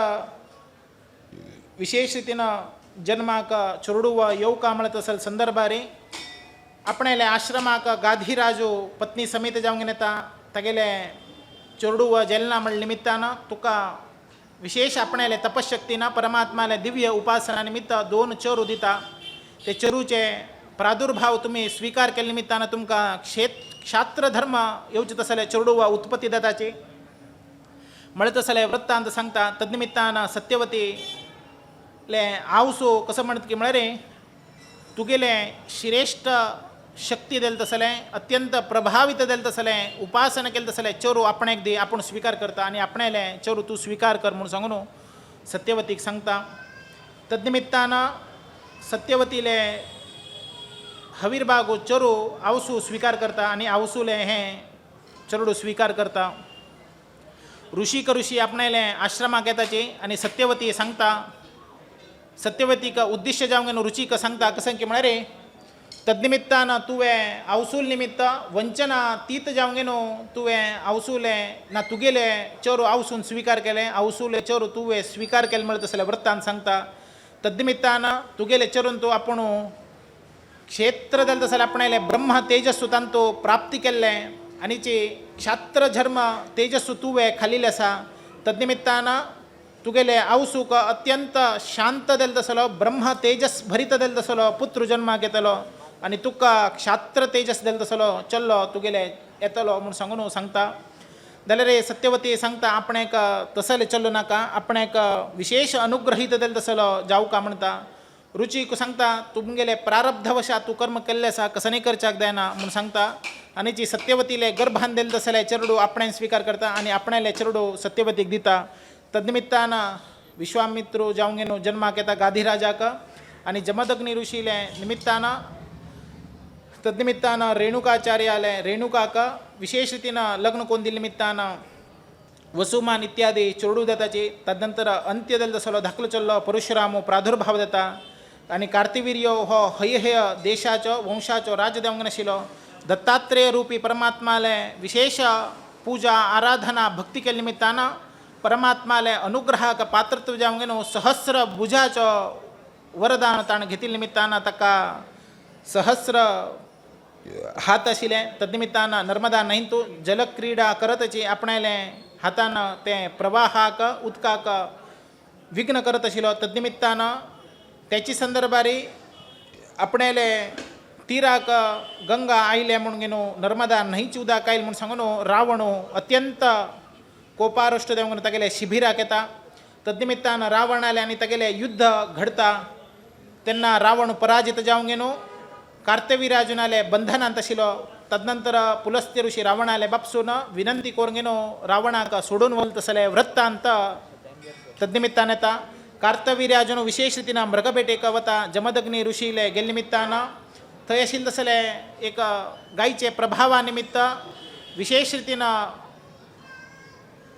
A: विशेष रीतीनं जन्माक चोरडुव येऊ का म्हणत असेल संदर्भारे आपणाले आश्रमाक गाधीराजो पत्नी समेत जावंक येता. तागेले चोरडुव जेलना म्हण निमित्तानं तुका विशेष आपणाले तपशक्तीनं परमात्माले दिव्य उपासना निमित्त 2 चरू दिता. ते चरूचे प्रादुर्भाव तुम्ही स्वीकार केले निमित्तानं तुमकां क्षात्र धर्म येवचे तसले चोरडुव उत्पत्ती दताची म्हणत असले वृत्तांत सांगता. तद्निमित्तानं सत्यवती ले आवसो कसं म्हणत की म्हळ्यार रे तुगेले श्रेष्ठ शक्ती दिले तसले अत्यंत प्रभावित दिले तसले उपासना केले तसले चोरू आपणेक दे आपण स्वीकार करता आणि आपणाले चोरू तू स्वीकार कर म्हणून सांगून सत्यवतीक सांगता. तद्निमित्तानं सत्यवतीले हवीरबागो चोरू आवसू स्वीकार करता आणि आवसूले हे चोरडू स्वीकार करता. ऋषी आपणाले आश्रमाक येताची आणि सत्यवती सांगता. सत्यवतीक उद्दिश्य जावंगेन रुचीक सांगता कसं की म्हळ्यार रे तद्निमित्तानं तुवें आवसूल निमित्त वंचना तीत जावंगेनो तुवें आवसूले ना तुगेले चोरू आवसून स्वीकार केले आवसूले चोरू तुवें स्वीकार केले म्हणत तसले वृत्तांत सांगता. तद्निमित्तानं तुगेले चरून तूं आपूण क्षेत्र जालें तसले आपणाले ब्रह्म तेजस्सू तांतो प्राप्ती केल्ले आनीचे क्षात्र धर्म तेजस्सू तुवें खालील आसा. तद्निमित्तानं तुगेले आवसूक अत्यंत शांत दिले तसलो ब्रह्म तेजस भरीत दिले तसलो पुत्र जन्माक येतलो आणि तुका क्षात्र तेजस दिले तसलो चल्लो तुगेले येतलो म्हणून सांगून सांगता. जाल्यार रे सत्यवती सांगता आपणेक तसले चल्लो नाका आपणेक विशेष अनुग्रहीत दिले तसलो जावं का म्हणटा. रुची सांगता तुमगेले प्रारब्धवशा तू कर्म केल्लेसा कसं नाही करचाक जायना म्हणून सांगता आणि जी सत्यवतीले गर्भान दिल तसल्या चरडू आपण स्वीकार करता आणि आपणाले चरडू सत्यवतीक दिता तद्निमित्तानं विश्वामित्रू जाऊन गेनो जन्माक येता गाधीराजाक आणि जमदग्नी ऋषीले निमित्तानं तद्निमित्तानं रेणुकाचार्याले रेणुकाक विशेष रीतीनं लग्न कोण दिल निमित्तानं वसुमान इत्यादी चोरडू दत्ताचे तदनंतर अंत्यದಲ್ಲಿ ಸಲ धाकलो चल्लो परशुरामो प्रादुर्भाव जाता आणि कार्तिवीर्य हो हयहय देशाचो वंशाचो राजदेवंगन आशिल्लो दत्तात्रेय रूपी परमात्माले विशेष पूजा आराधना भक्ती केल्या निमित्तानं परमात्माले अनुग्रहाक पात्रत्व जावंगेनो सहस्र भुजाचो वरदान ताण घेतिल निमित्तानं ताका सहस्र हात आशिल्ले तद्निमित्तानं नर्मदा न्हंयतू जलक्रीडा करतची आपणाले हातानं ते प्रवाहाक उदकाक विघ्न करत आशिल्लो तद्निमित्तानं त्याची संदर्भारी आपणाले तीराक गंगा आयले म्हणून घेनो नर्मदा न्हंयची उदक आयले म्हणून सांगून रावणो अत्यंत कोपारुष्ट देवून तागेले शिबिराक येता तद्निमित्तानं रावण आले आणि तागेले युद्ध घडता तेन्ना रावण पराजित जावंक गेनो कार्तवीराजुनाले बंधनांत आशिल्लो तदनंतर पुलस्त्य ऋषी रावणाले बापसून विनंती करून गेनो रावणाक सोडून वलत सले वृत्तांत तद्निमित्तान येता कार्तवीर्याजुन विशेष रितीनं मृगभेटेक वता जमदग्नी ऋषीले गेल निमित्तानं थंय आशिल्ले तसले एक गायचे प्रभावा निमित्त विशेष रितीनं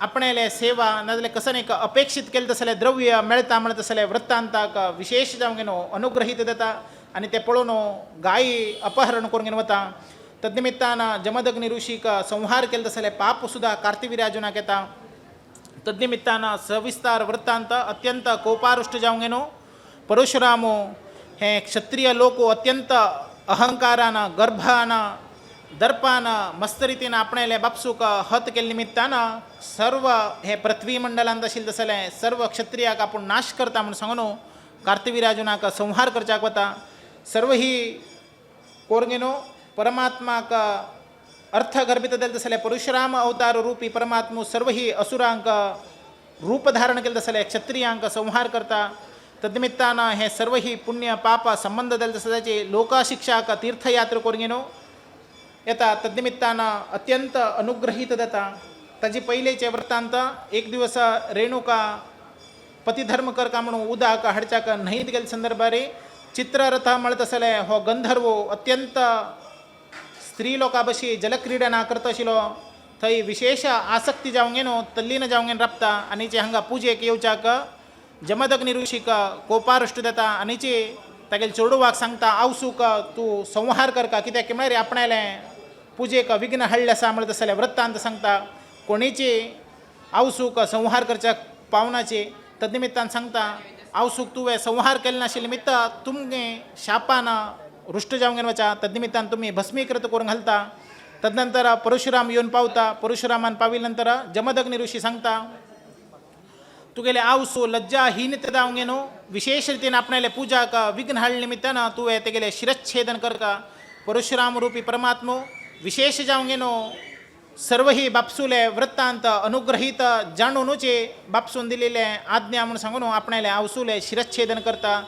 A: आपणेले सेवा नाजाल्यार कसं एक अपेक्षित केले तसले द्रव्य मेळता म्हणत तसले वृत्तांताक विशेष जावंक गेनो अनुग्रहीत देता आणि ते पळोवन गायी अपहरण करून घेवन वता तद्निमित्तानं जमदग्नी ऋषीक संहार केले तसले पाप सुद्धा कार्तिवीर्याजुनाक येता तद्निमित्तानं सविस्तार वृत्तांत अत्यंत कोपारुष्ट जावंक गेनो परशुरामो हे क्षत्रिय लोक अत्यंत अहंकारानं गर्भानं दर्पानं मस्त रितीनं आपणाले बापसूक हत केले निमित्तानं सर्व हे पृथ्वी मंडलांत आशिल्ले तसले सर्व क्षत्रियाक आपूण नाश करता म्हणून सांगून कार्तिवीर्याजुनाक संहार करच्याक वता सर्व ही कोरगेनो परमात्माक अर्थ गर्भित दिले तसले परशुराम अवतार रूपी परमात्मो सर्व ही असुरांक रूप धारण केले तसले क्षत्रियांक संहार करता तद्निमित्तानं हे सर्व ही पुण्य पाप संबंध दिले तसल्याची लोकशिक्षाक तीर्थयात्रा कोरगेनो येता तद्निमित्तानं अत्यंत अनुग्रहित जाता ताजी पयलेचे वृत्तांत एक दिवस रेणुका पतिधर्म करका म्हणून उदक हाडच्याक न्हंयत गेले संदर्भारी चित्ररथ म्हणत असले हो गंधर्व अत्यंत स्त्री लोकां भशी जलक्रीडा करता आशिल्लो थंय विशेष आसक्ती जावंक गेनो तल्लीन जावंक गेन राबता आनीचे हांगा पुजेक येवच्याक जमदग्नी ऋषीक कोपारुष्ट देता आनीची तागेले चेडूवाक सांगता आवसूक तूं संहार करका कित्याक म्हळ्यार आपणाले पुजेक विघ्न हाडले आसा म्हणत असले वृत्तांत सांगता कोणीची आवसूक संहार करच्याक पावनाची तद्निमित्तान सांगता आवसूक तुवें संहार केले नाशिल्ले निमित्त तुमगे शापान रुष्ट जावंक गेन वचा तद्निमित्तान तुमी भस्मीकृत करून घालता तदनंतर परशुराम येवन पावता परशुरामान पाविल नंतर जमदग्नी ऋषी सांगता तुगेले आवसो लज्जाहीनते जावंक गेनो विशेष रितीन आपणाले पुजाक विघ्न हाडले निमित्तान तुवें तेगेले शिरच्छेदन करका परशुराम रूपी परमात्मो विशेष जावंक गेनो सर्व ही बापसूले वृत्तांत अनुग्रहीत जाणूनचे बापसून दिलेले आज्ञा म्हणून सांगून आपणाले आवसूले शिरच्छेदन करता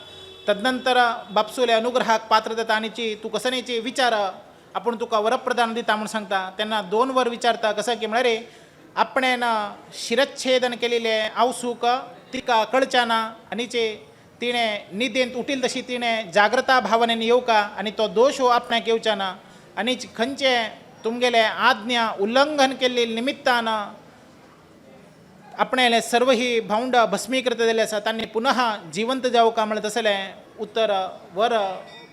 A: तदनंतर बापसूले अनुग्रहाक पात्र जाता आनीची तूं कसनेची विचार आपूण तुका वरप्रदान दिता म्हणून सांगता तेन्ना 2 वर विचारता कसं की म्हळ्यार आपणेन शिरच्छेदन केलेले आवसूक तिका कळच्याना आनीचे तिणें न्हिदेंत उठील तशी तिणें जागृता भावनेन येवका आनी तो दोश हो आपणाक येवच्याना आनी खंयचे तुमगेले आज्ञा उल्लंघन केल्ले निमित्तान आपणाले सर्व ही भावंड भस्मीकृत जाले आसा तांणी पुनः जिवंत जावका म्हणत असले उत्तर वर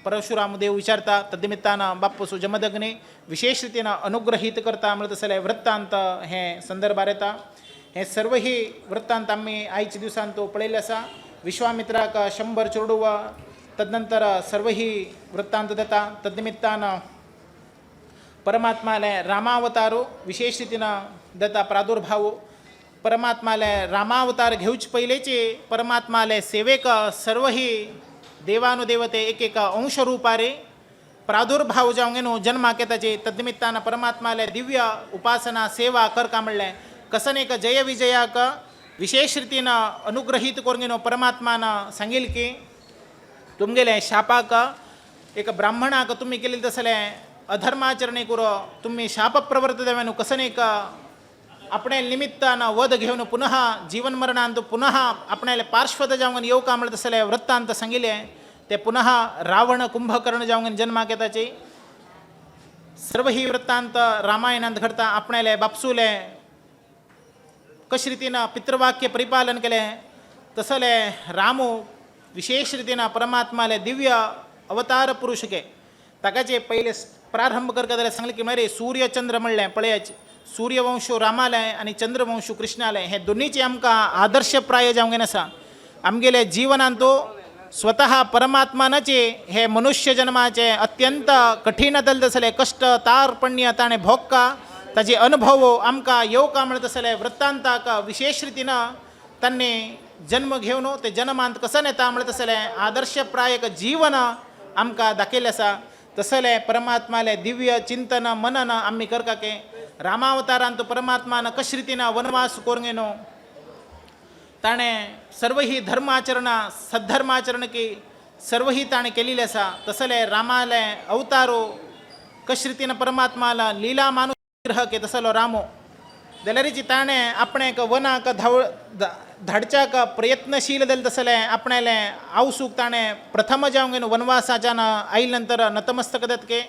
A: परशुराम देव विचारता तद्निमित्तान बापूसू जमदग्नी विशेष रितीनं अनुग्रहीत करता म्हणत असले वृत्तांत हे संदर्भार येता हे सर्व ही वृत्तांत आम्ही आयच्या दिवसांत तो पळयले आसा विश्वामित्राक 100 चेडूव तदनंतर सर्व ही वृत्तांत देता तद्निमित्तान परमात्माले रामावतारो विशेष रितीनं देता प्रादुर्भाव परमात्माले रामावतार घेवचे पयलेचे परमात्माले सेवेक सर्व ही देवानुदेवते एक अंश रूपारे प्रादुर्भाव जावंक गेनो जन्माक येताचे तद्निमित्तान परमात्माले दिव्य उपासना सेवा करका म्हणलें कसन एक जय विजयाक विशेष रितीनं अनुग्रहीत करून गेनो परमात्मान सांगील की तुमगेले शापाक एक ब्राह्मणाक तुम्ही केलेले तसले अधर्माचरणे करो तुम्ही शाप प्रवर्त देवानु कसं नाही का आपणे निमित्तानं वध घेऊन पुन्हा जीवन मरणांत पुन्हा आपणाला पार्श्वत जाऊन येऊ का म्हणत तसले वृत्तांत सांगिले ते पुन्हा रावण कुंभकर्ण जाऊन जन्माक येताचे सर्व ही वृत्तांत रामायणात घडता आपणाला बापसूले कश रीतीनं पितृवाक्य परिपालन केले तसले रामू विशेष रीतीनं परमात्माले दिव्य अवतार पुरुष के ताकाचे पहिले प्रारंभ करता सांगले की मरे सूर्यचंद्र म्हणले पळयाचे सूर्यवंश रामालय आणि चंद्रवंश कृष्णालय हे दोन्हीचे आमका आदर्शप्राय जावंगेन आसा आमगेले जीवनांतो स्वतः परमात्मानाचे हे मनुष्य जन्माचे अत्यंत कठीण दलदसले कष्ट तारपण्य ताणे भोगका ताचे अनुभव आमका येवका म्हणत असले वृत्तांताक विशेष रीतीनं त्यांनी जन्म घेऊन ते जन्मांत कसं नेता म्हणत असले आदर्शप्रायक जीवन आमका दाखयलें आसा तसले परमात्माले दिव्य चिंतन मनन आम्ही करका के रामावतारांत परमात्मान कश रीतीनं वनवास कोरंगेनो ताणे सर्व ही धर्माचरणा सद्धर्माचरण की सर्व ही ताणे केलेली आसा तसले रामाले अवतारो कश रीतीनं परमात्माला लीला मानू ग्रह के तसलो रामो जाल्यारीची ताणे आपणेक वनाक धाडच्याक प्रयत्नशील जाले तसले आपणाले आवसूक ताणे प्रथम जावंगेन वनवासाच्यान आयिल नंतर नतमस्तक दत्के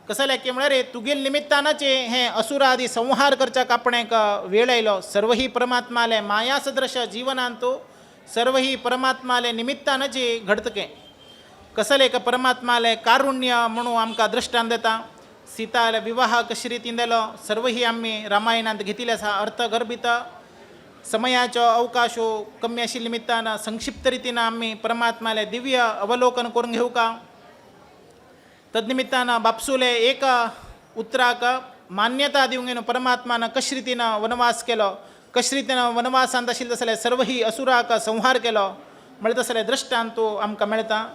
A: कसले की म्हळ्यार तुगेल निमित्तानाचे हे असुरादी संहार करच्याक आपणेक वेळ आयलो सर्व ही परमात्माले माया सदृश जीवनांतो सर्व ही परमात्माले निमित्तानाचे घडतके कसले का परमात्माले कारुण्य म्हणून आमकां दृष्टांत देता सीताले विवाह कशे रितीन जालो सर्व ही आम्ही रामायणांत घेतिल्ले आसा अर्थगर्भित समयाचो अवकाशो कमी आशिल्ल्या निमित्तान संक्षिप्त रितीन आम्ही परमात्माले दिव्य अवलोकन करून घेऊ का तदनिमित्तान बापसूले एक उतराक मान्यता दिवंगेन परमात्मान कश रितीन वनवास केलो कश रितीन वनवासांत आशिल्ले तसले सर्व ही असुराक संहार केलो म्हळ्यार तसले दृश्टांतो आमकां मेळटा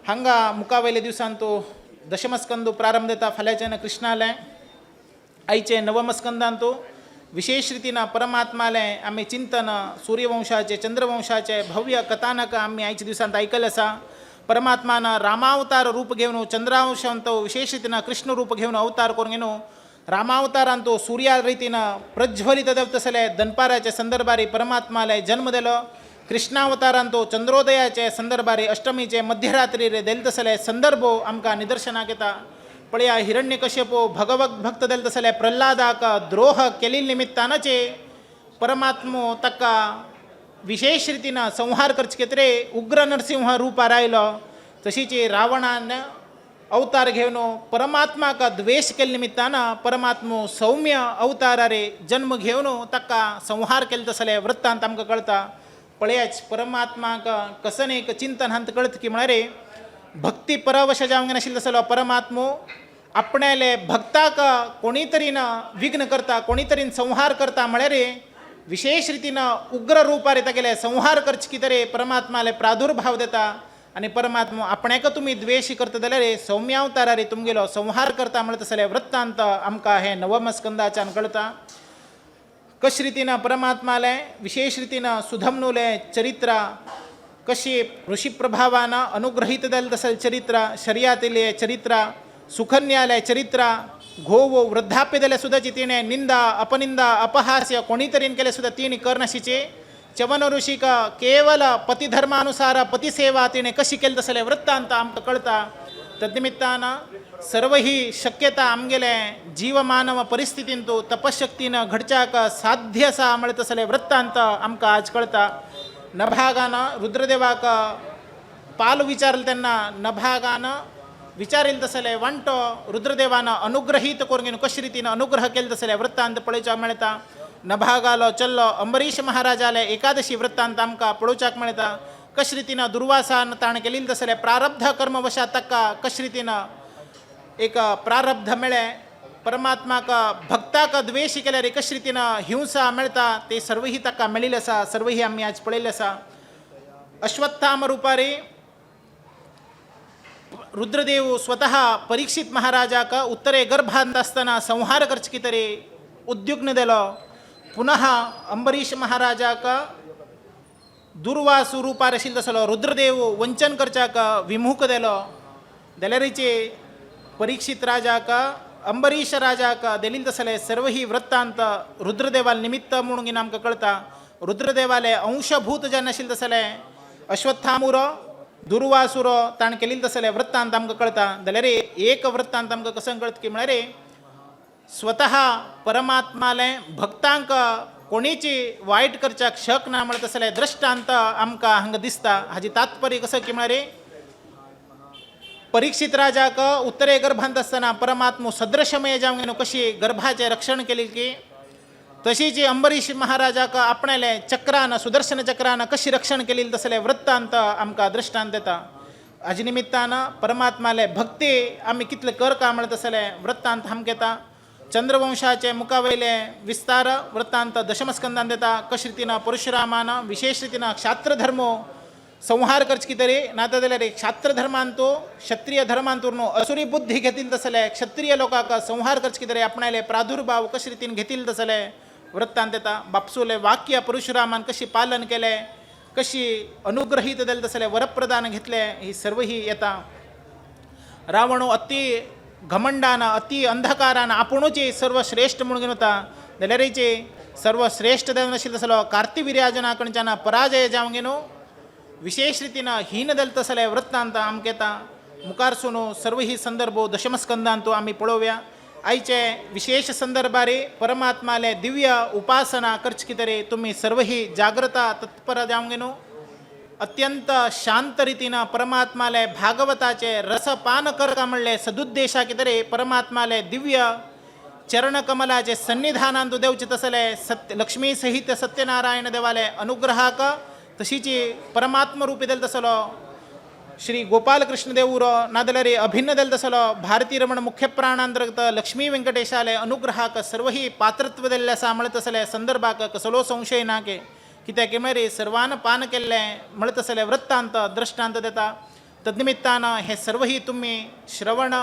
A: हांगा मुखावयले दिवसांतो दशमस्कंदो प्रारंभ देता फाल्यांच्यान कृष्णालय आयचे नवमस्कंदांतो विशेष रीतीनं परमात्माले आम्ही चिंतन सूर्यवंशाचे चंद्रवंशाचे भव्य कथानक आम्ही आयच्या दिवसांत आयकले आसा परमात्मानं रामावतार रूप घेवन चंद्रावंशांतो विशेष रीतीनं कृष्ण रूप घेवन अवतार करून घेवन रामावतारांतो सूर्या रितीनं प्रज्वलित तसले दनपाराचे संदर्भारी परमात्माले जन्म दिलो कृष्णावतारांतो चंद्रोदयाचे संदर्भारी अष्टमीचे मध्यरात्री रे देल तसले संदर्भो आमकां निदर्शनाक येता पळया हिरण्यकश्यपो भगवत भक्त देल तसले प्रल्हादाक द्रोह केली निमित्तानाचे परमात्मो ताका विशेष रितीनं संहार करचे रे उग्र नरसिंह रूपार आयलो तशीची रावणान अवतार घेवन परमात्माक द्वेष केले निमित्तानं परमात्मो सौम्य अवतारारे जन्म घेवन ताका संहार केले तसले वृत्तांत आमकां कळटा पळयाच परमात्माक कसं एक चिंतन हांत कळत की म्हळ्यार भक्ती परवश जावंक नाशिल्लो तसलो परमात्मो आपणाले भक्ताक कोणी तरीन विघ्न करता कोणी तरीन संहार करता म्हळ्यार विशेष रितीनं उग्र रुपार तागेले संहार करचे कितें परमात्माले प्रादुर्भाव देता आनी परमात्मा आपणाक तुमी द्वेश करता जाल्यार सौम्यावतारारी तुमगेलो संहार करता म्हणटा तसले वृत्तांत आमकां हे नवमस्कंदाच्यान कळटा कश रितीनं परमात्माले विशेष रितीनं सुधमनुले चरित्र कशी ऋषिप्रभावानं अनुग्रहित जालें तसले चरित्र शर्यातिले चरित्र सुकन्याले चरित्र घोव वृद्धाप्य जाल्यार सुद्दाची तिणें निंदा अपनिंदा अपहास्य कोणी तरेन केले सुद्दां तिणी करनाशिचे चवन ऋषीक केवल पतिधर्मानुसार पतिसेवा तिणें कशी केली तसले वृत्तांत आमकां कळटा तद्निमित्तान सर्व ही शक्यता आमगेले जीवमानव परिस्थितींतू तपशक्तीनं घडच्याक साध्य आसा म्हळ्यार तसले वृत्तांत आमकां आज कळटा नभागानं रुद्रदेवाक पाल विचारले तेन्ना नभागानं विचारील तसले वांटो रुद्रदेवानं अनुग्रहीत करून कशे रितीन अनुग्रह केले तसले वृत्तांत पळोवच्याक मेळटा नभागालो चल्लो अंबरीश महाराजाले एकादशी वृत्तांत आमकां पळोवच्याक मेळटा कशे रितीन दुर्वासान ताण केलेली तसले प्रारब्ध कर्मवशात ताका कशे रितीन एक प्रारब्ध मेळे परमात्माक भक्ताक द्वेष केल्यार कशे रितीन हिंसा मेळटा ते सर्व ही ताका मेळिल्लें आसा सर्व ही आमी आज पळयल्लें आसा अश्वत्थाम रुपारी रुद्रदेव स्वतः परीक्षित महाराजाक उत्तरे गर्भांत आसतना संहार करचे कितें उद्युग्न दिलो पुनः अंबरीश महाराजाक दुर्वासू रुपार आशिल्लो तसलो रुद्रदेव वंचन करच्याक विमुख देलो जाल्यारीचे परीक्षित राजाक अंबरीश राजाक दिल्ली तसले सर्व ही वृत्तांत रुद्रदेवाल निमित्त म्हणून आमकां कळटा. रुद्रदेवाले अंशभूत जेन्ना आशिल्ले तसले अश्वत्थामुरो दुर्वासुरो ताणें केल्ले तसले वृत्तांत आमकां कळटा. जाल्यार एक वृत्तांत आमकां कसं कळटा की म्हळ्यार स्वतः परमात्माले भक्तांक कोणीची वायट करच्याक शक ना म्हणटा तसले दृश्टांत आमकां हांगा दिसता. हाजी तात्पर्य कसं की म्हळ्यार परीक्षित राजाक उत्तरे गर्भांत आसतना परमात्मो सदृशमय जावंक न्हू कशी गर्भाचें रक्षण केली की तशीच अंबरीश महाराजाक आपणाले चक्रान सुदर्शन चक्रान कशी रक्षण केली तसले वृत्तांत आमकां दृश्टांत देता. हाजे निमित्तान परमात्माले भक्ती आमी कितले कर का म्हणटा तसले वृत्तांत आमकां येता. चंद्रवंशाचे मुखावयले विस्तार वृत्तांत दशमस्कंदान देता. कशे रितीन परशुरामान विशेष रितीन क्षात्रधर्मो संहार करचे कितें नाता जाल्यार क्षात्र धर्मान तो क्षत्रिय धर्मान न्हू असुरी बुद्धी घेतील तसले क्षत्रिय लोकांक संहार करचे कितें आपणाले प्रादुर्भाव कशे रितीन घेतील तसले वृत्तांत येता. बापसूले वाक्य परशुरामान कशी पालन केले कशी अनुग्रहीत दिले तसले वरप्रदान घेतले ही सर्व ही येता. रावण अति घमंडान अति अंधकारान आपुणूच सर्व श्रेष्ठ म्हणून होता जाल्यार सर्व श्रेष्ठ देव नाशिल्लो तसलो कार्तिवीर्याजना कडच्यान पराजय जावंक न्हू विशेष रितीन हीन देल तसले वृत्तांत आमकां येता. मुखार सुनू सर्व ही संदर्भ दशमस्कंदांत आमी पळोवया. आयचे विशेष संदर्भारी परमात्माले दिव्य उपासना करचे कितें तुमी सर्व ही जागृता तत्पर जावंक न्हू अत्यंत शांत रितीन परमात्माले भागवताचे रसपान कर का म्हणले सदुद्देशा कितें परमात्माले दिव्य चरणकमलाचे सन्निधानांत देवचे तसले सत्य लक्ष्मी सहित सत्यनारायण देवाले अनुग्रहाक तशीच परमात्म रूपी दिल तसलो श्री गोपाल कृष्ण देवूरो नाजाल्यार अभिन्न दिल तसलो भारती रमण मुख्य प्राणांतर्गत लक्ष्मी व्यंकटेशाले अनुग्रहाक सर्व ही पात्रत्व दिल्ले आसा म्हणटा तसले संदर्भाक कसलो संशय ना के कित्याक म्हळ्यार सर्वान पान केल्ले म्हणटा तसले वृत्तांत दृश्टांत देता. तद्निमित्तान हे सर्व ही तुमी श्रवण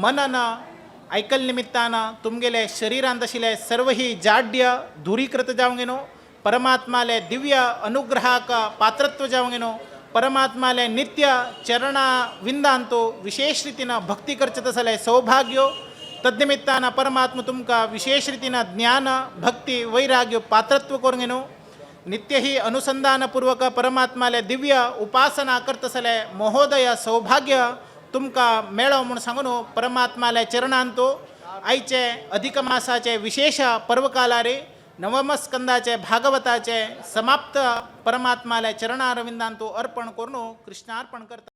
A: मनन आयकल निमित्तान तुमगेले शरिरांत आशिल्ले सर्व ही जाड्य धुरीकृत जावंक न्हू परमात्माले दिव्य अनुग्रहाक पात्रत्व जावंक न्हू परमात्माले नित्य चरणा विंदांतो विशेष रितीन भक्ती करचे तसले सौभाग्यो तद्निमित्तान परमात्मा तुमकां विशेष रितीन ज्ञान भक्ती वैराग्य पात्रत्व करूंक न्हू नित्य ही अनुसंधानपूर्वक परमात्माले दिव्य उपासना करतसले महोदय सौभाग्य तुमकां मेळो म्हूण सांगून परमात्माले चरणांतो आयचे अधिक मासाचे विशेष पर्वकालारी नवमस्कंदाचे भागवताचे समाप्त परमात्माले चरणारविंदांतो अर्पण करून कृष्णार्पण करता.